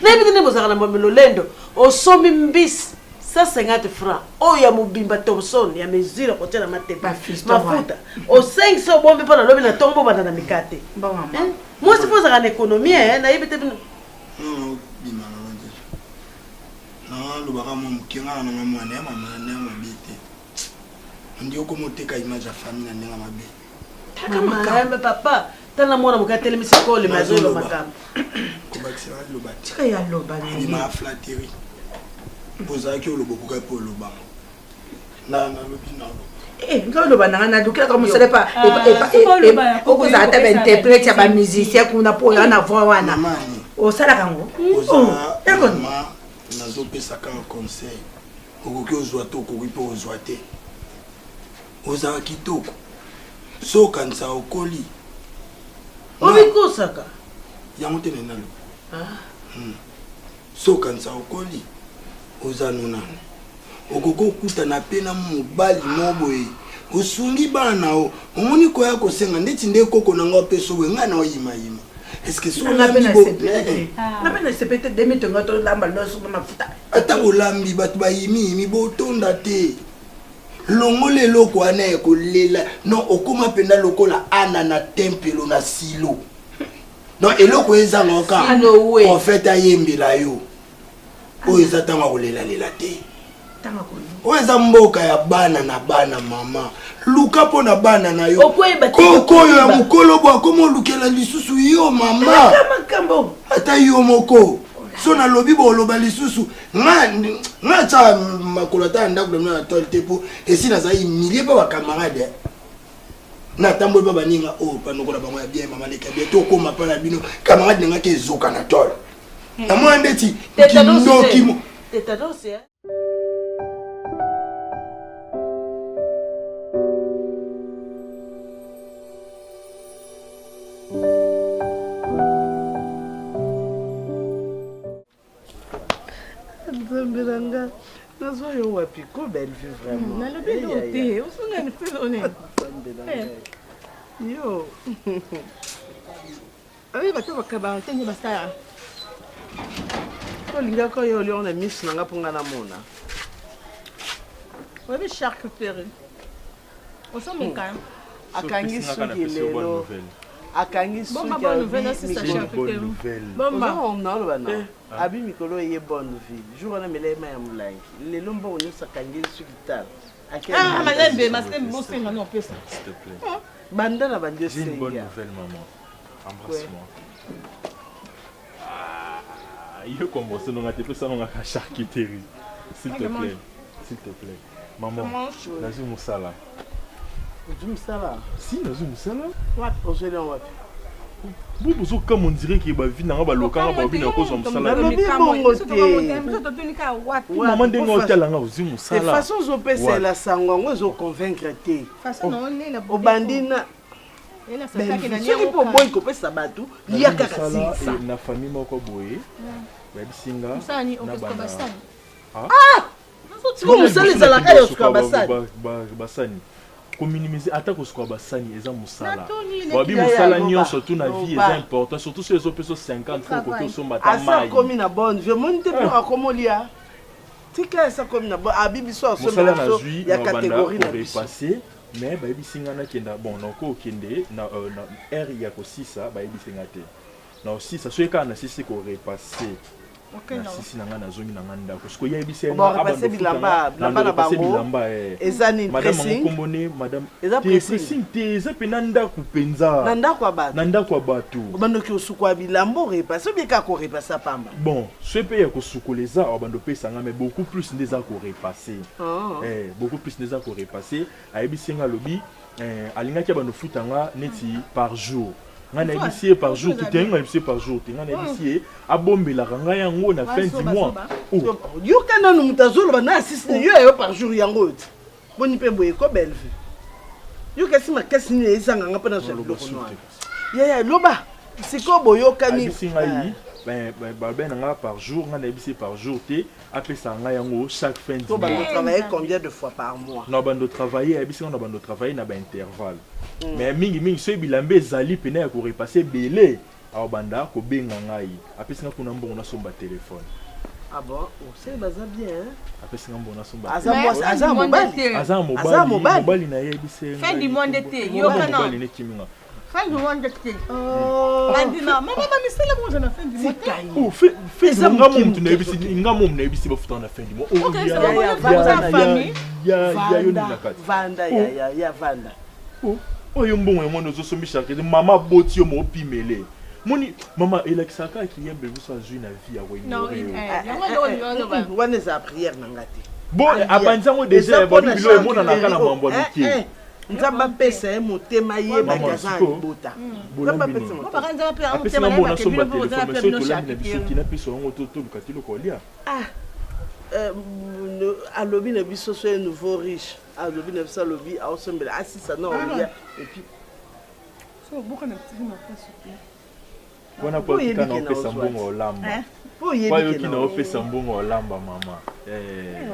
nayebi te nde bozalaka na mamelo lendo osombi mbisi 150 francs oyo ya mobimba Thomson ya mesure kotia na matepa mafuta o 500 obombi mpo nalobi na ntongo bobanda na mikate mwasi mpo ozalaka na économie nayebi te lobaka mwa mokenga na nanga mwana ya mama na ndenge mabe te ndi okomoteka image ya famille na ndenge mabe papa tala mwana moke atelemisi kole mazolo makambo kobakisela lobama ya flatterie ozalaki oloba okoka mpe olobama nalobi nalo nga oloba nanga nalukelaka mosala pa okozala ta bainterprete ya bamusicien kuna mpo oyo wana voi wana osalaka ngo nazopesaka conseil okoki ozwa te okoki mpe ozwa te ozala kitoko so okanisa okoli obikosaka yango te nenalo so okanisa okoli oza nonano okoki okutana mpe na mobali moboye osungi bana na o omoni koya kosenga ndeti nde koko na ngo mpe soboye ngai na oyimayima ata bolambi bato bayimiyimi botonda te longola eloko wana ekolela non okoma mpenza lokola ana na tempelo na silo non eloko ezanga oka profete ayembela yo oyo eza ntango akolelalela te oyo eza mboka ya bana na bana mama luka mpo na bana na yo kokoyo ya mokolo bo akoma olukela lisusu yo mama ata yo moko so nalobi booloba lisusu nga tya makolo ata ya ndako na tole te mpo esi nazali milie mpa bakamarade natamboli mpa baninga oyo panokola bango ya bien mama leka bien tokoma mpa na bino kamarade nengaki ezoka na tole namona ndeti kindoki Ko belle vue vraiment. Na le bédoté, on s'en est fait donner. Yo. Oui, bato bakaba tenye basta. Ko linga ko yo on a mis nanga ponga na mona. Oui, charcuterie. On s'en met quand même. Akangi suki lelo. Akangi suki. Bon, bonne nouvelle, c'est ça charcuterie. Bon, on a le bana. Abi mikolo ye bonne vie. Jour on a mêlé ma mulangi. Lelo mbo on sa kangi suki tal. Ah, malembe, maslembe, mon frère, non, peut ça. S'il te plaît. Banda na bandio J'ai une bonne nouvelle, maman. Embrasse-moi. Ah, il faut commencer dans la télé, ça dans la charcuterie. S'il te plaît. S'il te plaît. Maman, Nazou Moussala. Nazou Moussala? Si, Nazou Moussala. What? Aujourd'hui, on va. Bon, comme on dirait qu'il va vivre dans un local, il va vivre dans un Moussala. Maman, de toute façon, je peux c'est la sangue, moi je convaincre. Au bandina. Soki po boy ko pesa batu liya kaka sisa na famille moko boye ba bisinga na bana ko musala ezalaka yo suka basani ko minimiser ata ko suka basani eza musala babi musala nyonso tout na vie eza important surtout si les opérations 50 francs côté somba ta mai asa komi na bonne je monte pour akomolia tika esa komi na bonne abibi so musala na zui ya catégorie na passer. Mais baby singana kenda bon noko kende na R ya ko 6 baby singate na 6 so eka na 6 ko repasser na 6 nanga na zongi nanga ndako sko ya bisi na repasser bilamba na bango ezani madame kombone madame pressing te eza penanda kupenza nanda kwa batu bando ki osukwa bilambo repasser bika ko repasser pamba bon so pe ya ko sukoleza bando pesa nga mais beaucoup plus ndeza ko repasser beaucoup plus ndeza ko repasser ayebisi nga lobi alinga ki bando futanga neti par jour ngana ebisi par jour tout est ngana par jour te ngana ebisi abombela nga yango na fin du mois yo kana no mutazolo bana assiste yo par jour yango boni pe boye ko belle vie yo kasi makasi ni ezanga ngapa na zelo kono ya loba siko boyo kani ben nga par jour ngana ebisi par jour te apesa nga yango chaque fin du mois. Toi travailler combien de fois par mois? Non bando travailler ebisi nga bando travailler na ba intervalle. Mais mingi so bilambe ezali pena ya ko repasser belé aw banda ko benga ngai apesa nga kuna mbongo na somba téléphone. Ah bon, c'est baza bien. Apesa nga mbongo na somba. Aza mobali na ye ebisi. Fin du monde te yo kana. Mobali ne kiminga. Fin du monde te. Bandina, maman mi sala mo na fin du monde. Oh, fais ça nga mom tu na ebisi nga mom na ebisi ba futa na fin du mois. OK, c'est bon, la famille. Ya yo na kati. Vanda ya vanda. Oh yo mbongo ya mwana zo sombi charge mama boti yo mo pimele. Moni mama elakisaka ki yembe biso azui na vie ya wenye. Non, wana za prière na ngati. Bon abanza ngo déjà ba bilo e mona na kana mambo miki. Nzamba pesa motema ye ba kaza bota. Nzamba pesa motema. Ba kanza pe motema na somba téléphone so to la biso ki na piso ngo to bukatilo ko lia. Alobi na biso so nouveau riche. Alobi na biso alobi a osombela asisa na olia et puis so boka na petit na pesa. Wana po kita na pesa mbongo olamba. Po yebi na pesa mbongo olamba mama.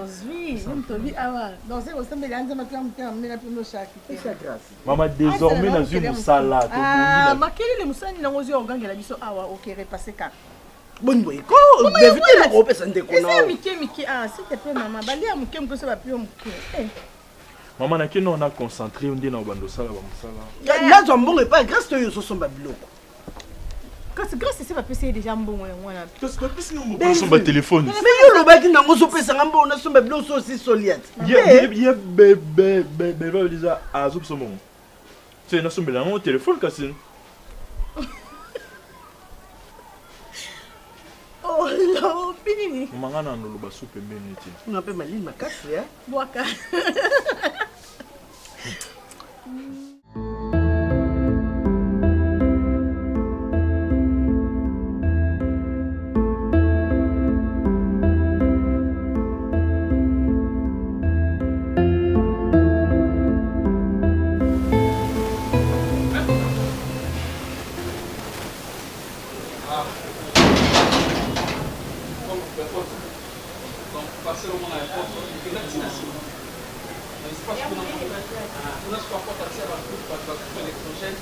Ozwi, mtobi awa. Donc c'est osombela anza matia mtia mnena pino shaki. Mama désormais na zui musala to bonina. Makeli le musani na ngozi ongangela biso awa OK repasser ka. Bon boy ko devite na ko pesa ndeko na. Esa mike s'il te plaît maman, bali ya mike mko so ba pio mke. Maman na kino na concentré on dit na bando sala ba musala. Na zo mbongo pas grâce to yo so somba biloko. Grâce c'est pas passer déjà mbongo ya mwana. Parce que pesi ngo somba téléphone. Mais yo lo baki na ngo so pesa ngamba na somba biloko so si soliat. Ye bebe déjà azo so mbongo. C'est na somba na téléphone kasi. Oh non, pini. Mangana no loba soupe mbeni ti. On appelle Mali makasi ya. Boaka. Parcelo mon aéroport, soit porte à ça, l'électrogène.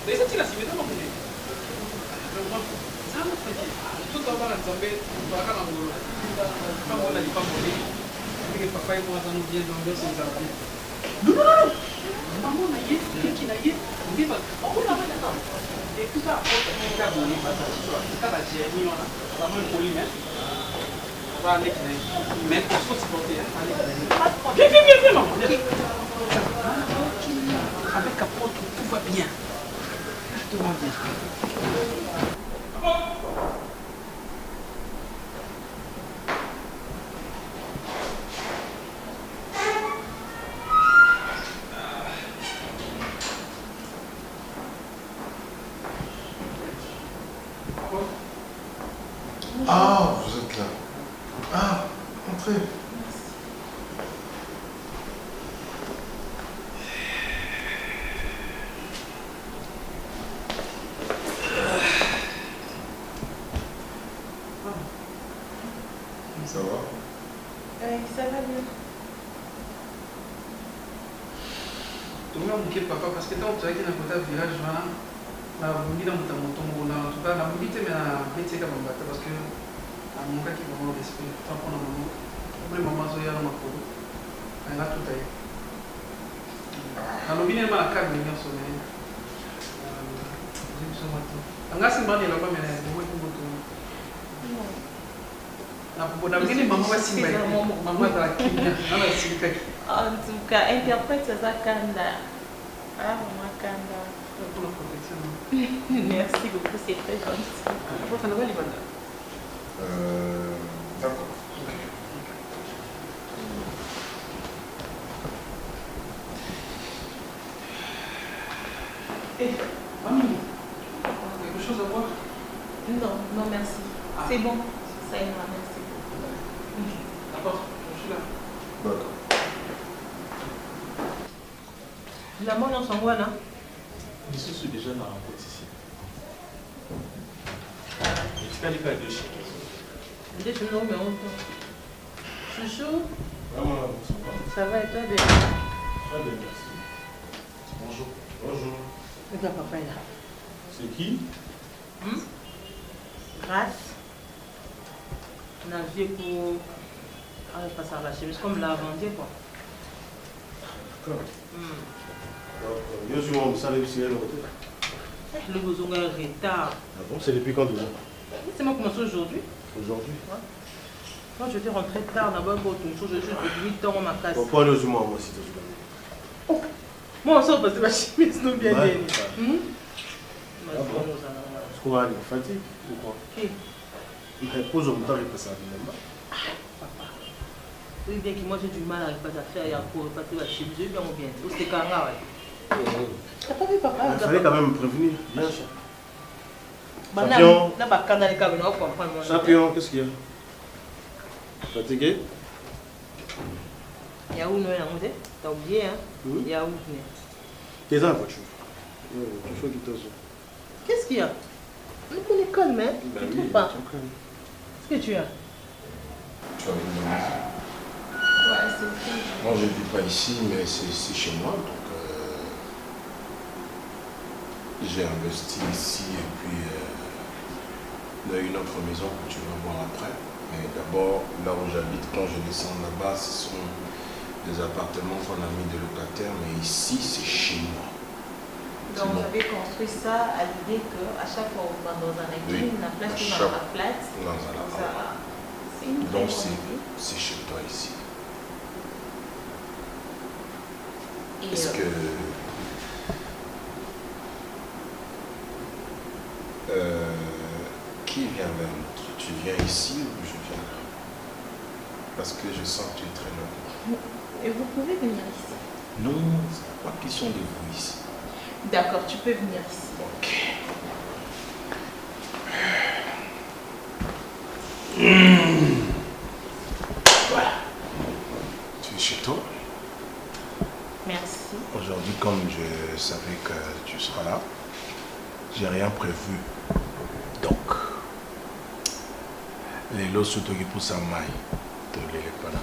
Mais ça, tu l'as simulé, non? Ça m'a fait tout le temps, on va faire un boulot. Quand on a dit pas mourir, papa et moi, ça nous vient d'enlever ses habits. Non, maman, on a eu, qui n'a eu, on dit pas, on a fait d'accord. Et tout ça, on a donné, ça va gérer, on a vraiment poli, mais. On va aller, mais il faut supporter. Viens, maman. Avec Capote, tout va bien. Tout va bien. Ah, vous êtes là. Ah, entrez. Ça va? Ça va bien. Tout le monde me papa parce que tant que tu as été dans le village, na bungi na mutamotongo na en tout cas na bungi te na bete ka bambata parce que amonga ki vraiment respect tant qu'on a maman pour maman zo ya na makolo anga tout aye na lobine ma ka bi nyo so me je so mato anga simbani la ba me na bo ko boto na po na ngini maman wa simba maman za kinya na silika en tout cas interprète ça kanda maman kanda pour la protection. Merci beaucoup, c'est très gentil. D'accord. Mamie, quelque chose à voir? Non, non, merci. C'est bon, ça ira, merci. D'accord, je suis là. D'accord. La mort dans son bois, là? Je suis déjà dans la côte ici. Et tu as les cas de chez Deux jours, mais on peut. Chouchou? Ça va et toi, bien? Très bien, merci. Bonjour. Bonjour. Regarde, papa est là. C'est qui? Grâce. On a vu pour. Ah, pas ça, la chemise, comme l'a vendu, quoi. D'accord. Yo suis mon salaire aussi à l'hôtel. Le besoin est en retard. Ah bon, c'est depuis quand déjà? C'est moi qui commence aujourd'hui. Aujourd'hui? Ouais. Quand je suis rentré tard, d'abord, pour tout chose, je suis depuis 8 ans, ma casse. Pourquoi le moi aussi, tu Oh, moi, on sort parce que ma chemise nous bien bien. Est-ce qu'on va aller au fatigue ou quoi? Qui? Mais pose au temps et pas ça même pas. Papa. Oui, bien que moi j'ai du mal à pas à faire, il y a pour passer la chemise, bien ou bien. Ou c'est carré, ouais. T'as pas vu papa? Il fallait quand même me prévenir, bien sûr. Champion. Champion, qu'est-ce qu'il y a? Fatigué? Il y a où nous, t'as oublié, hein? Il y a où? T'es dans la voiture. Qu'est-ce qu'il y a? On est l'école, mais tu ne trouves pas? Qu'est-ce que tu as? Tu as vu ma maison? Ouais, c'est ok. Moi, je ne vis pas ici, mais c'est chez moi. Donc, j'ai investi ici et puis il y a une autre maison que tu vas voir après. Mais d'abord, là où j'habite, quand je descends là-bas, ce sont des appartements qu'on a mis de locataires, mais ici, c'est chez moi. Donc, vous avez construit ça à l'idée qu'à chaque fois où on va dans un équilibre, la place ou dans la place, c'est une donc, c'est chez toi ici. Est-ce que... qui vient vers l'autre? Tu viens ici ou je viens là? Parce que je sens que tu es très loin. Et vous pouvez venir ici? Non, c'est pas question de vous ici. D'accord, tu peux venir ici. Ok. Voilà. Tu es chez toi? Merci. Aujourd'hui, comme je savais que tu seras là, j'ai rien prévu. Donc, les lots surtout qui poussent à maille,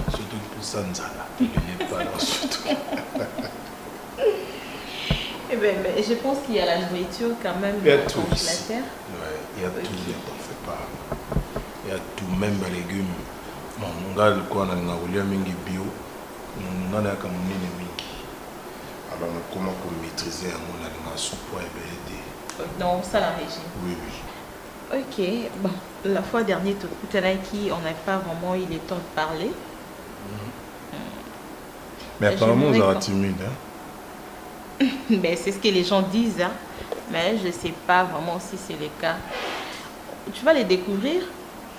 surtout qui poussent à nzala, mais je pense qu'il y a la nourriture quand même. Il y a tout la ici. terre. Ouais, il y a tout, il t'en fais pas. Il y a tout, même les légumes. Bon, on regarde quoi, on a un mingi bio. On a un mingi mingi. Alors, comment maîtriser un soupe et Non, ça la régie. Oui, oui. Ok, bon, la fois dernière, tout à l'heure, on n'a pas vraiment eu le temps de parler. Mais apparemment, vous êtes timide. Hein? Mais c'est ce que les gens disent. Hein? Mais je ne sais pas vraiment si c'est le cas. Tu vas les découvrir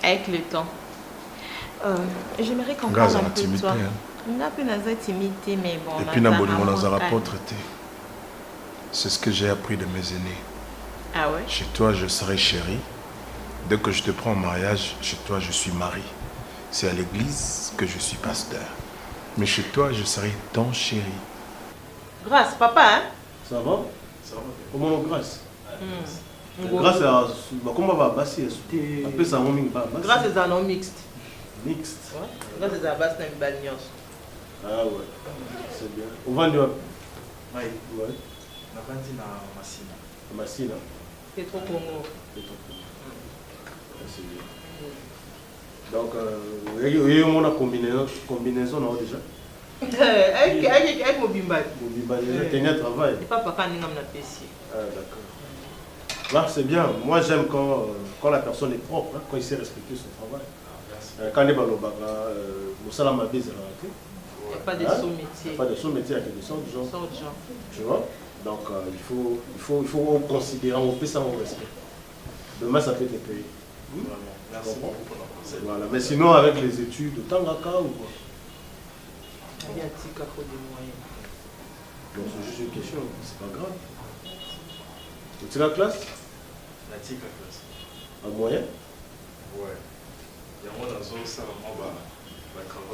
avec le temps. J'aimerais comprendre un peu toi. On a un peu de timidité, mais bon. Et puis, on a traité. C'est ce que j'ai appris de mes aînés. Ah ouais? Chez toi, je serai chérie. Dès que je te prends en mariage, chez toi, je suis mari. C'est à l'église que je suis pasteur. Mais chez toi, je serai ton chéri. Grâce, papa, hein? Ça va? Ça va. Comment grâce? Grâce à... Comment va passer? Après ça, on va passer. Grâce à un nom mixte. Mixte? Grâce à un basse, c'est une bagnole. Ah ouais, c'est bien. On vend du... Oui. Ouais. On a vendu dans Massina. Massina? C'est trop Congo. C'est trop Congo. C'est bien. Donc, il y a une combinaison déjà. Avec mon bimbal. Mon bimbal, il y a un travail. Et papa, quand on a PC. Ah, d'accord. Là, c'est bien. Moi, j'aime quand la personne est propre, hein, quand il sait respecter son travail. Quand il est balobara, le salam a baisé la raté. Il n'y a pas de sous-métier. Pas de sous-métier avec des sortes de gens. Tu vois? Donc, il faut considérer, on fait ça en respect. Demain, ça peut te payer. Merci beaucoup pour la pensée. Voilà. Mais sinon, avec les études, de Tangaka ou quoi? Il y a Tika pour des moyens. Donc, c'est juste une question, c'est pas grave. Tu la classe? La Tika classe. Un moyen? Ouais. Il y a moi dans ça,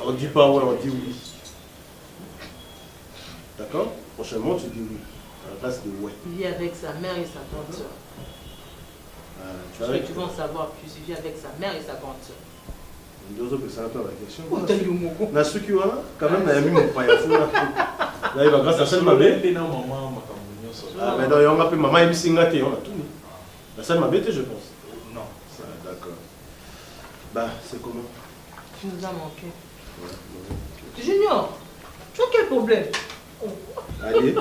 on dit pas ouais, on dit oui. D'accord? Prochainement, tu dis oui. À la place de ouais. Il vit avec sa mère et sa grande soeur. Tu veux en savoir plus, il vit avec sa mère et sa grande soeur. Deux autres personnes à la question. Na suki wana quand même na mis mon paya fou là. Là il va grâce à celle ma belle. Ah mais non, on a appelé maman ebisinga te on a tout mis. La celle ma belle je pense. Non, d'accord. Bah, c'est comment? Tu nous as manqué. Ouais, Junior, tu as quel problème? Allez.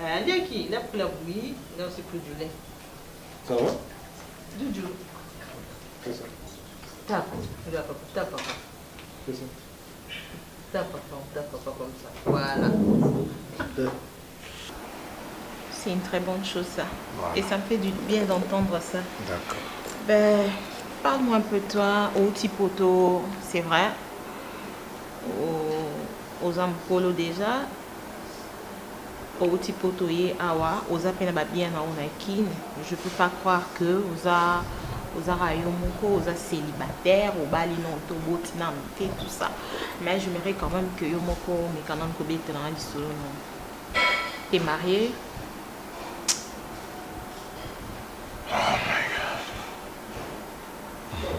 Allez qui? Il a pris la bouillie, là c'est plus du lait. Ça va? Du. C'est ça. Tape, regarde papa, tape papa. C'est ça. Tape papa comme ça. Voilà. C'est une très bonne chose ça. Voilà. Et ça me fait du bien d'entendre ça. D'accord. Ben, parle-moi un peu de toi, au petit poteau, c'est vrai. Aux Amkolo déjà. Au petit poteau, awa, aux appels bien à Onakin. Je peux pas croire que aux Arayomoko, aux célibataires, aux Balinoto, Botinamité, tout ça. Mais j'aimerais quand même que Yomoko, mais quand même que tu es marié? Oh my God.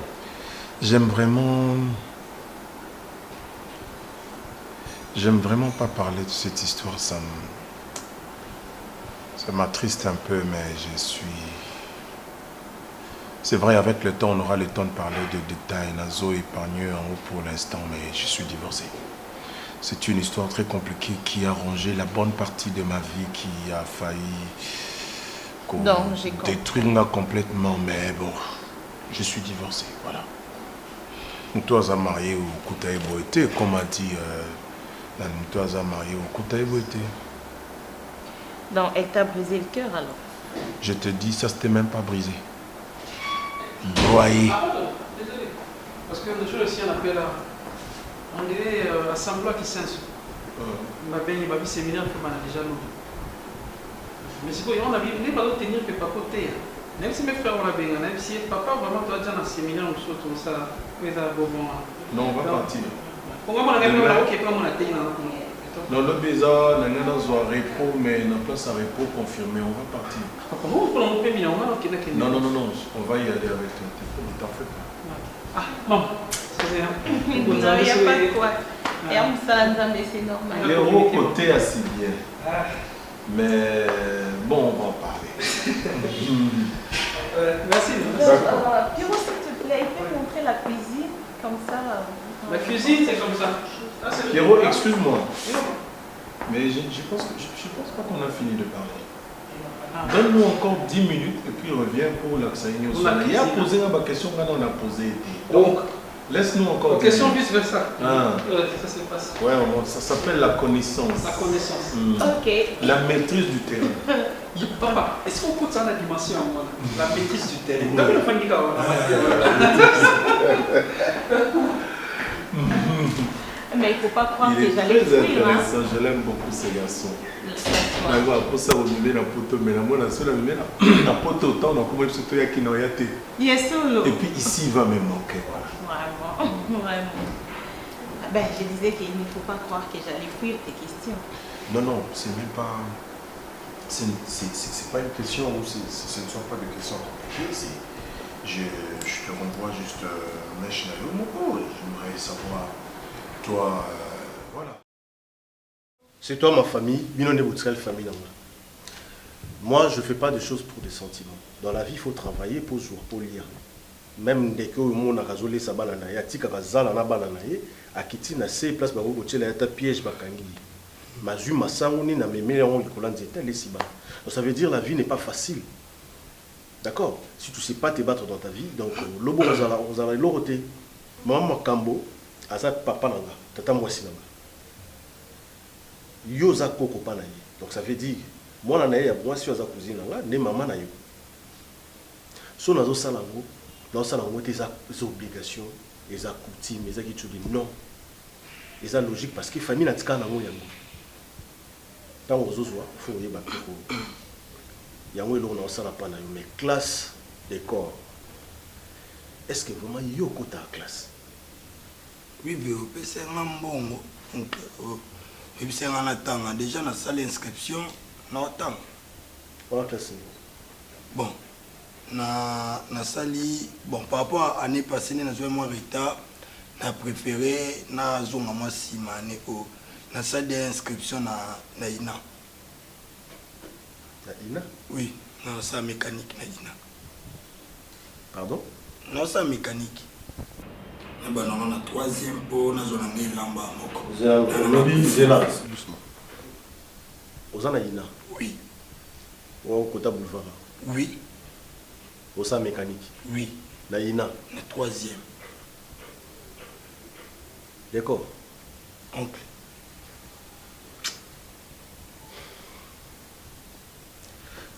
J'aime vraiment pas parler de cette histoire, ça m'attriste un peu, mais je suis... C'est vrai, avec le temps, on aura le temps de parler de détails, nazo épargneux en haut pour l'instant, mais je suis divorcé. C'est une histoire très compliquée qui a rongé la bonne partie de ma vie, qui a failli détruire complètement, mais bon, je suis divorcé, voilà. Toi, tu as marié au Koutaï Boété, comme a dit, toi, tu as marié au Koutaï Boété. Donc, elle t'a brisé le cœur alors? Je te dis, ça s'était même pas brisé. Broyé. Désolé. Parce que le jour aussi, on appelle, on dirait assemblement qui s'insulte. Ma belle, ma vie séminaire, on a déjà l'eau. Mais c'est quoi, on a vu, on n'est pas tenir que papa t'es. Même si mes frères ont la baigne, même si papa vraiment tu as déjà dans le séminaire, on se retrouve ça. Non, on va partir. Pourquoi on a même là, ok, pas mon atteint. Non, le bizarre, on est dans un repos, mais on a place à repos confirmé, on va partir. Comment vous prenez un peu million? Non, on va y aller avec toi, ne t'en fais pas. Ah, maman, c'est bien. Non, il n'y a pas de quoi. Et en salam, c'est normal. Les hauts côtés assez bien. Mais bon, on va en parler. Merci. Pierrot, s'il te plaît, il peut montrer la cuisine comme ça. La cuisine, c'est comme ça. Pierrot, excuse-moi. Mais je pense pas qu'on a fini de parler. Donne-nous encore 10 minutes et puis reviens pour l'accès. Il a posé la question qu'on a posée. Donc, laisse-nous encore. Question vice-versa. Ah. Ça se passe. Ouais, ça s'appelle la connaissance. La connaissance. Ok. La maîtrise du terrain. Papa, est-ce qu'on peut ça la dimension la maîtrise du terrain? D'accord, le fan Mais il ne faut pas croire il est que j'allais très fuir. intéressant, je l'aime beaucoup ce garçon. Pour ça, on met la poteau, mais la poteau, autant on a comme surtout il y a qui n'ont rien été. Et puis ici, il va me manquer. Vraiment, vraiment. Ben, je disais qu'il ne faut pas croire que j'allais fuir tes questions. Non, non, c'est même pas. C'est pas une question où ce ne sont pas des questions compliquées. Je te renvoie juste Mèche Nayo Moko. J'aimerais savoir, toi, voilà. C'est toi ma famille, Bino Neboutsel famille. Moi, je ne fais pas des choses pour des sentiments. Dans la vie, il faut travailler pour jouer, pour lire. Même dès que le monde a résolu sa balanaye, a tika bazala na balanaye, a kiti na se place ba ko tshela ta piège bakangi. Mazu masangoni na memele on likolandi était les siba. Donc ça veut dire la vie n'est pas facile. D'accord? Si tu ne sais pas te battre dans ta vie, donc lobo ozala loroté. Maman Makambo, aza papa nanga, tata mwasi nanga. Yo za koko pa na ye. Donc ça veut dire moi na ye ya mwasi aza cousine nanga, ne maman na yo. So nazo salango, dans salango tes obligations, les coutumes, les qui tu dis non. Et ça logique parce que famille na tika nango yango. Tant aux autres, il faut y avoir il y a un peu de mais classe des corps. Est-ce que vraiment il y a un classe? Oui, mais c'est un bon. Et puis c'est un attend. Déjà, dans la salle d'inscription, on attend. Voilà classe. Bon, na salle, bon, par rapport à l'année passée, nous avons moins retard. On a préféré, na zone à moi si mané au na salle d'inscription na ina. Na ina? Oui, na salle mécanique na ina. Pardon? Na salle mécanique. Na ba na troisième pour na zone ngai lamba moko. Lobby zela doucement. Ozana ina? Oui. Ou Kota Boulevard? Oui. Au salle mécanique? Oui. Na ina? Na troisième. D'accord. Oncle.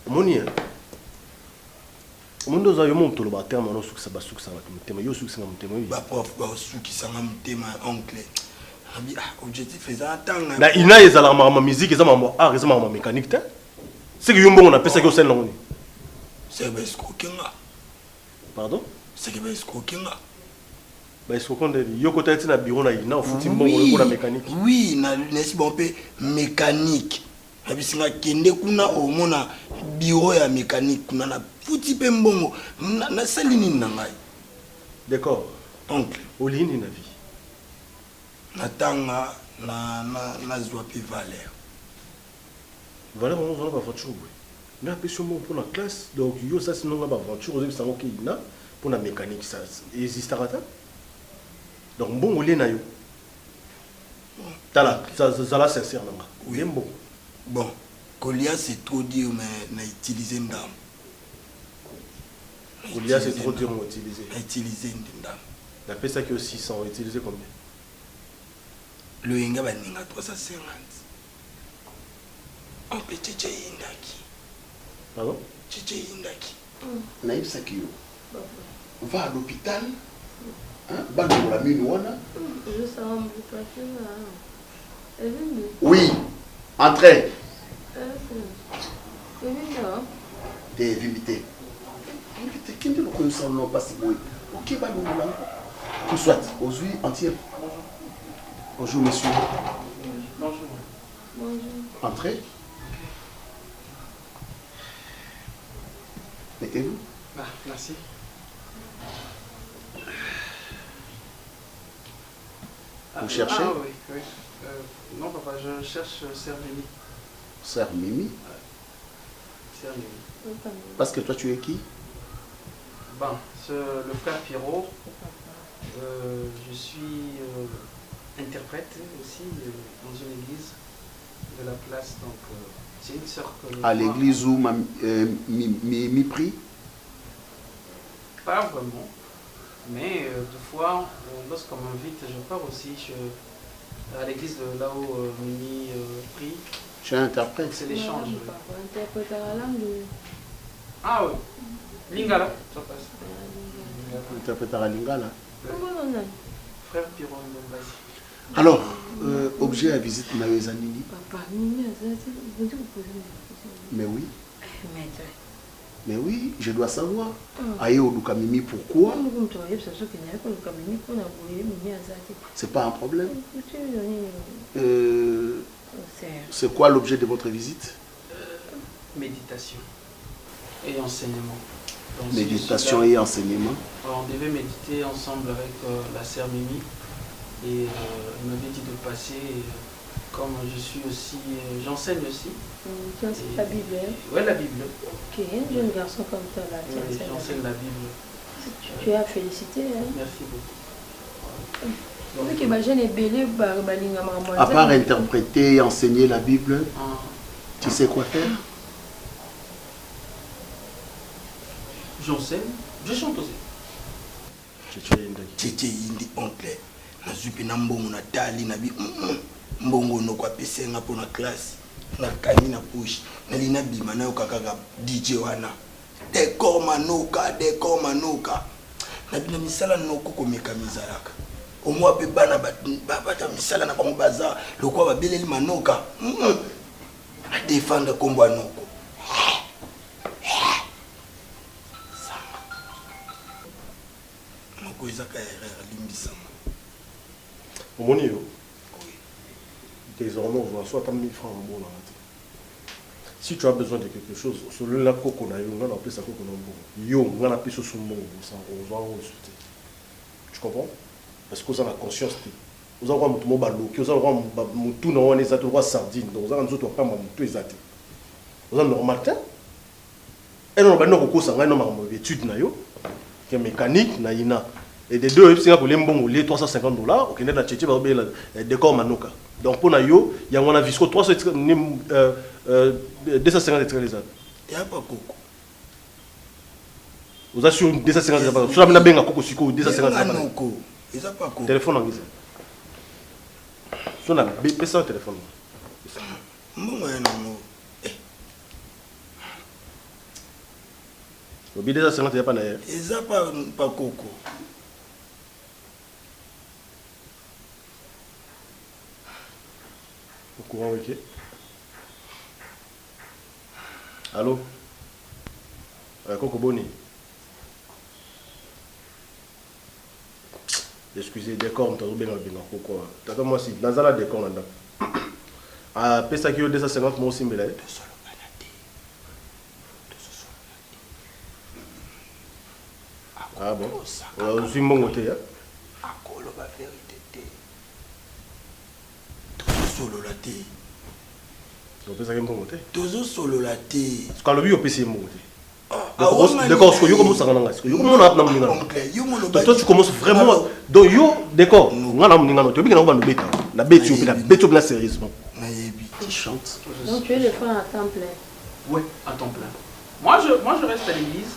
Moni, o mundo za yo monto lo ba terme no sukisa ba sukisa ba mutema yo sukisa na mutema yo ba prof ba sukisa na mutema oncle abi objectif eza tanga na ina ezala ma musique eza ma art eza ma mécanique te c'est que yo mbongo na pesa ko sen ngoni c'est ba escroquinga pardon c'est que ba escroquinga ba escroquinga yo ko tati na bureau na ina o futi mbongo ko na mécanique oui na nesi bon pe mécanique abisinga kende kuna omona bureau ya mécanique kuna na futi pe mbongo na salini na ngai. D'accord. Oncle olini na vie na tanga na zwa pe valeur on va voiture mais après sur mon pour la classe donc yo ça sinon on va voiture aux ça OK na pour la mécanique ça existe à donc bon olé na yo tala ça la sincère nanga oui bon. Bon, Colia c'est trop dur, mais on a utilisé une dame. Colia c'est trop dur, on a utilisé. On a utilisé une dame. La pesa qui est 600, on a utilisé combien? Le Inga va n'y a 350. On peut tchétché Indaki. Pardon? Tchétché Indaki. Naïf Sakio. Va à l'hôpital. Va dans la mine. Oui. Entrez. T'es invité. Invité. Qui ne connaît son nom pas si beau. Ok, va nous là. Tout soit. Aujourd'hui, entier. Bonjour, monsieur. Bonjour. Bonjour. Entrez. Mettez-vous. Ah, merci. Vous cherchez? Ah oui, oui. Non, papa, je cherche Serveni. Sœur Mimi. Sœur Mimi. Parce que toi, tu es qui? Bon, le frère Pierrot. Je suis interprète aussi dans une église de la place. Donc, c'est une sœur que... À l'église où Mimi prie? Pas vraiment. Mais deux fois, lorsqu'on m'invite, je pars aussi à l'église là où Mimi prie. Tu es interprète? C'est l'échange. Interprète à la langue. Ah oui. Lingala, ça passe. Interprète à la Lingala. Frère Pierrot Mbombazi. Alors, objet à visite Naoezanini. Papa, Mimi, mais oui. Mais oui, je dois savoir. Aïe Oluka Mimi, pourquoi? C'est pas un problème. C'est quoi l'objet de votre visite? Méditation et enseignement. Donc, méditation et enseignement. On devait méditer ensemble avec la sœur Mimi et elle m'avait dit de passer. Comme je suis aussi, j'enseigne aussi. Tu enseignes la Bible? Oui, la Bible. Ok, un jeune garçon comme toi là. Oui, j'enseigne la Bible. Tu es à féliciter. Hein? Merci beaucoup. À part interpréter et enseigner la Bible, tu sais quoi faire? J'enseigne, je chante aussi. Tchétché indi oncle. Na zupi na mbongo na tali na bi mbongo no kwa pesenga po na classe. Na kani na push. Na lina bima na okakaka DJ wana. Décor manoka. Na bina misala no koko meka mizalaka. Au moins pe bana bata misala na bango baza lokwa ba beleli manoka. A défendre kombo anoko. Désormais, on voit soit 1000 francs en bon. Si tu as besoin de quelque chose, celui-là, on appelle ça on appelle ça tu comprends? Parce que vous avez la conscience. Vous avez un peu de vous avez un sardine. Vous avez un peu de vous avez normal. Et nous avons des études qui est mécanique. Et des deux, si vous avez $350, vous avez un décor manoka. Donc pour nous, il y a un visco 250 les autres. Il n'y a pas de coco. Vous avez sur 250 les autres. Vous avez un coco sur 250 les autres. Il n'y a pas de coco. Téléphone en guise. Vous avez un téléphone. Vous avez 250 les autres. Il n'y a pas de coco. Au courant, ok. Allô? Coco Boni. Excusez, décor, tu as oublié le coco. T'as moi aussi, dans la décor, là. Ah, pesa qui est 250, moi aussi, mais là. Ah bon? Je suis bon côté, hein? Solo la thé. On peut savoir comment Tozo solo la thé. Quand le bio PC monte. D'accord, ce que yo commence à rendre. Yo commence à rendre. Toi tu commences vraiment. Donc yo d'accord. On a un tu bien on va nous bêta. La bête tu la bête tu sérieusement. Tu chantes. Donc tu es le frère à temps plein. Oui, à temps plein. Moi je reste à l'église.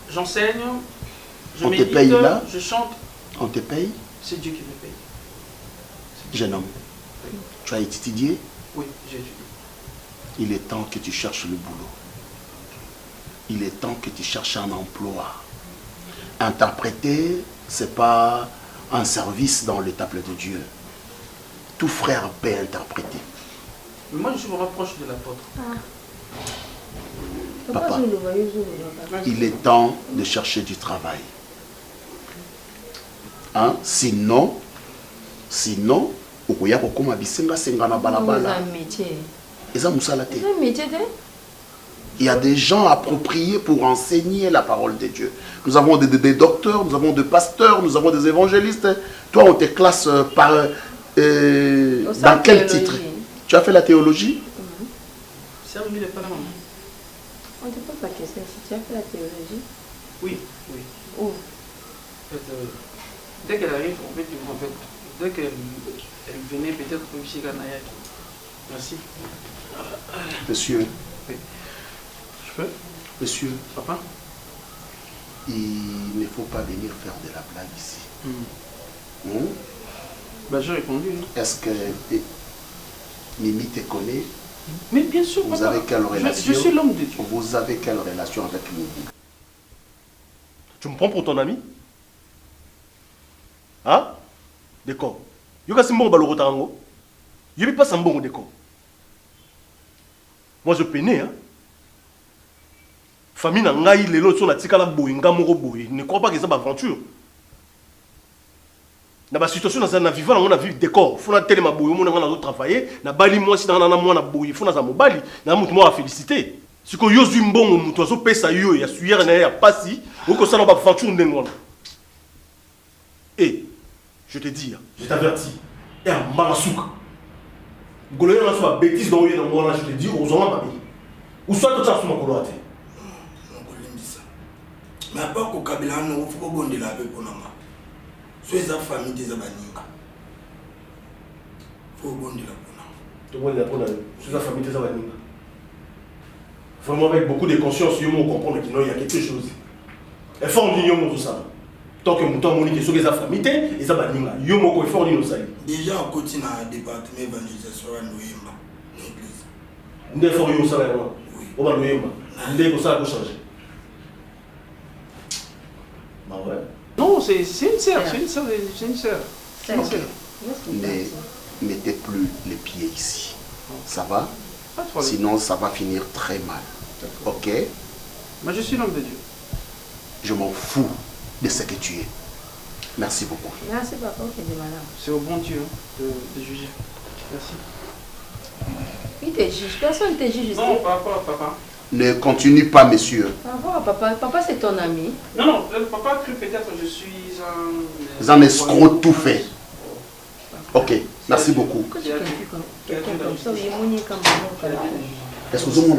J'enseigne. Je médite. On te paye là? Je chante. On te paye? C'est Dieu qui me paye. Jeune homme. Tu as étudié? Oui, j'ai étudié. Il est temps que tu cherches le boulot. Il est temps que tu cherches un emploi. Interpréter, ce n'est pas un service dans le temple de Dieu. Tout frère peut interpréter. Mais moi, je suis vraiment proche de l'apôtre. Papa, il est temps de chercher du travail. Hein? Sinon, il y a des gens appropriés pour enseigner la parole de Dieu. Nous avons des docteurs, nous avons des pasteurs, nous avons des évangélistes. Toi, on te classe par... dans quel titre? Tu as fait la théologie? C'est arrivé de faire la maman. On te pose la question si tu as fait la théologie. Oui, oui. Où? En fait, dès qu'elle arrive, en fait, dès qu'elle venait peut-être pour ici Ganaya. Merci. Monsieur. Oui. Je peux? Monsieur. Papa? Il ne faut pas venir faire de la blague ici. Bah, j'ai répondu. Est-ce que Mimi te connaît? Mais bien sûr, vous avez quelle relation? Je suis l'homme de Dieu. Vous avez quelle relation avec Mimi? Tu me prends pour ton ami? Hein? D'accord. Yoka Simbongo Baloro Tarango. Yobi pas Sambongo d'accord. Moi je peinais, hein? Famille n'a pas eu les lots sur la tika la boinga moro boy. Ne crois pas que c'est une aventure. Dans la situation dans un vivant, on a vu décor. Il faut que tellement boy, on a travaillé. Na bali moi si dans un mois na boy, il faut na mobali. Na mutu moi à féliciter. Si que yo zumbongo mutu azo pesa yo ya suyer na ya pasi, ou que ça na ba aventure ndengona. Eh, je te dis, je t'avertis. Et un malasuka. Goloyo na so bêtise dans yo dans moi je te dis aux hommes pas bien. Ou soit tu as sur ma coloate. Mais à part qu'au Kabila, il faut que la paix pour nous. Soit les familles des Abaninga. Il faut que la paix pour nous. Soit la famille des Abaninga. Vraiment avec beaucoup de conscience, il faut comprendre qu'il y a quelque chose. Et fort d'union tout ça. Tant que mon temps monique sur les familles des Abaninga, il faut fort d'union ça. Déjà on continue à département d'évangélisation à Noéma. Nous devons faire ça. Oui. On va Noéma. Nous devons ça changer. Bah ouais. Non, c'est une sœur, c'est une sœur, c'est une sœur. Ne mettez plus les pieds ici. Ça va? Sinon, ça va finir très mal. Ok? Mais je suis l'homme de Dieu. Je m'en fous de ce que tu es. Merci beaucoup. Merci papa, ok, de madame. C'est au bon Dieu de juger. Merci. Il te juge, personne ne te juge. Non, papa. Ne continue pas, monsieur. Papa, c'est ton ami. Non, le papa a cru peut-être que je suis un escroc tout fait. Ok, merci beaucoup. Est-ce que vous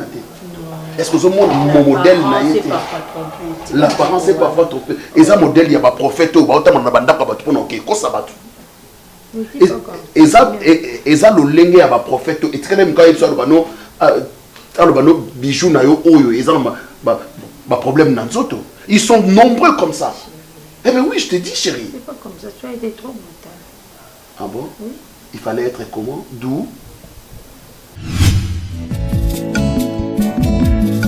Est-ce que vous mon modèle n'a été? L'apparence est parfois trompée. Et ça, modèle, il y a un prophète, il y a un prophète, et très bien quand il y a un bijou na yo oyo ils ont ma problème nanzoto. Ils sont nombreux comme ça. Eh bien oui, je te dis chérie. C'est pas comme ça, tu as été trop brutal. Ah bon? Oui. Il fallait être comment? D'où?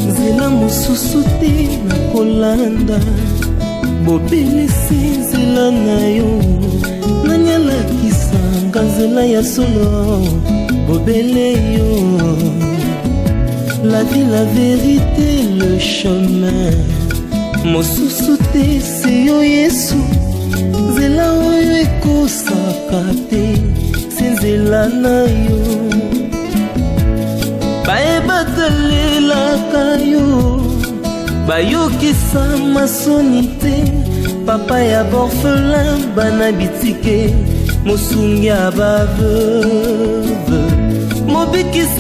Zela mususu te na kolanda bobelisi zela na yo nanyalakisanga nzela ya solo bobele yo. La vie, la vérité, le chemin. Mosusu te se yo Yesu. Zela oyo ekosaka te, se nzela na yo. Bayebatalelaka yo, bayokisa masoni te. Papa ya borphelin, bana bitike, mosungi ya baveuve. Mobikisi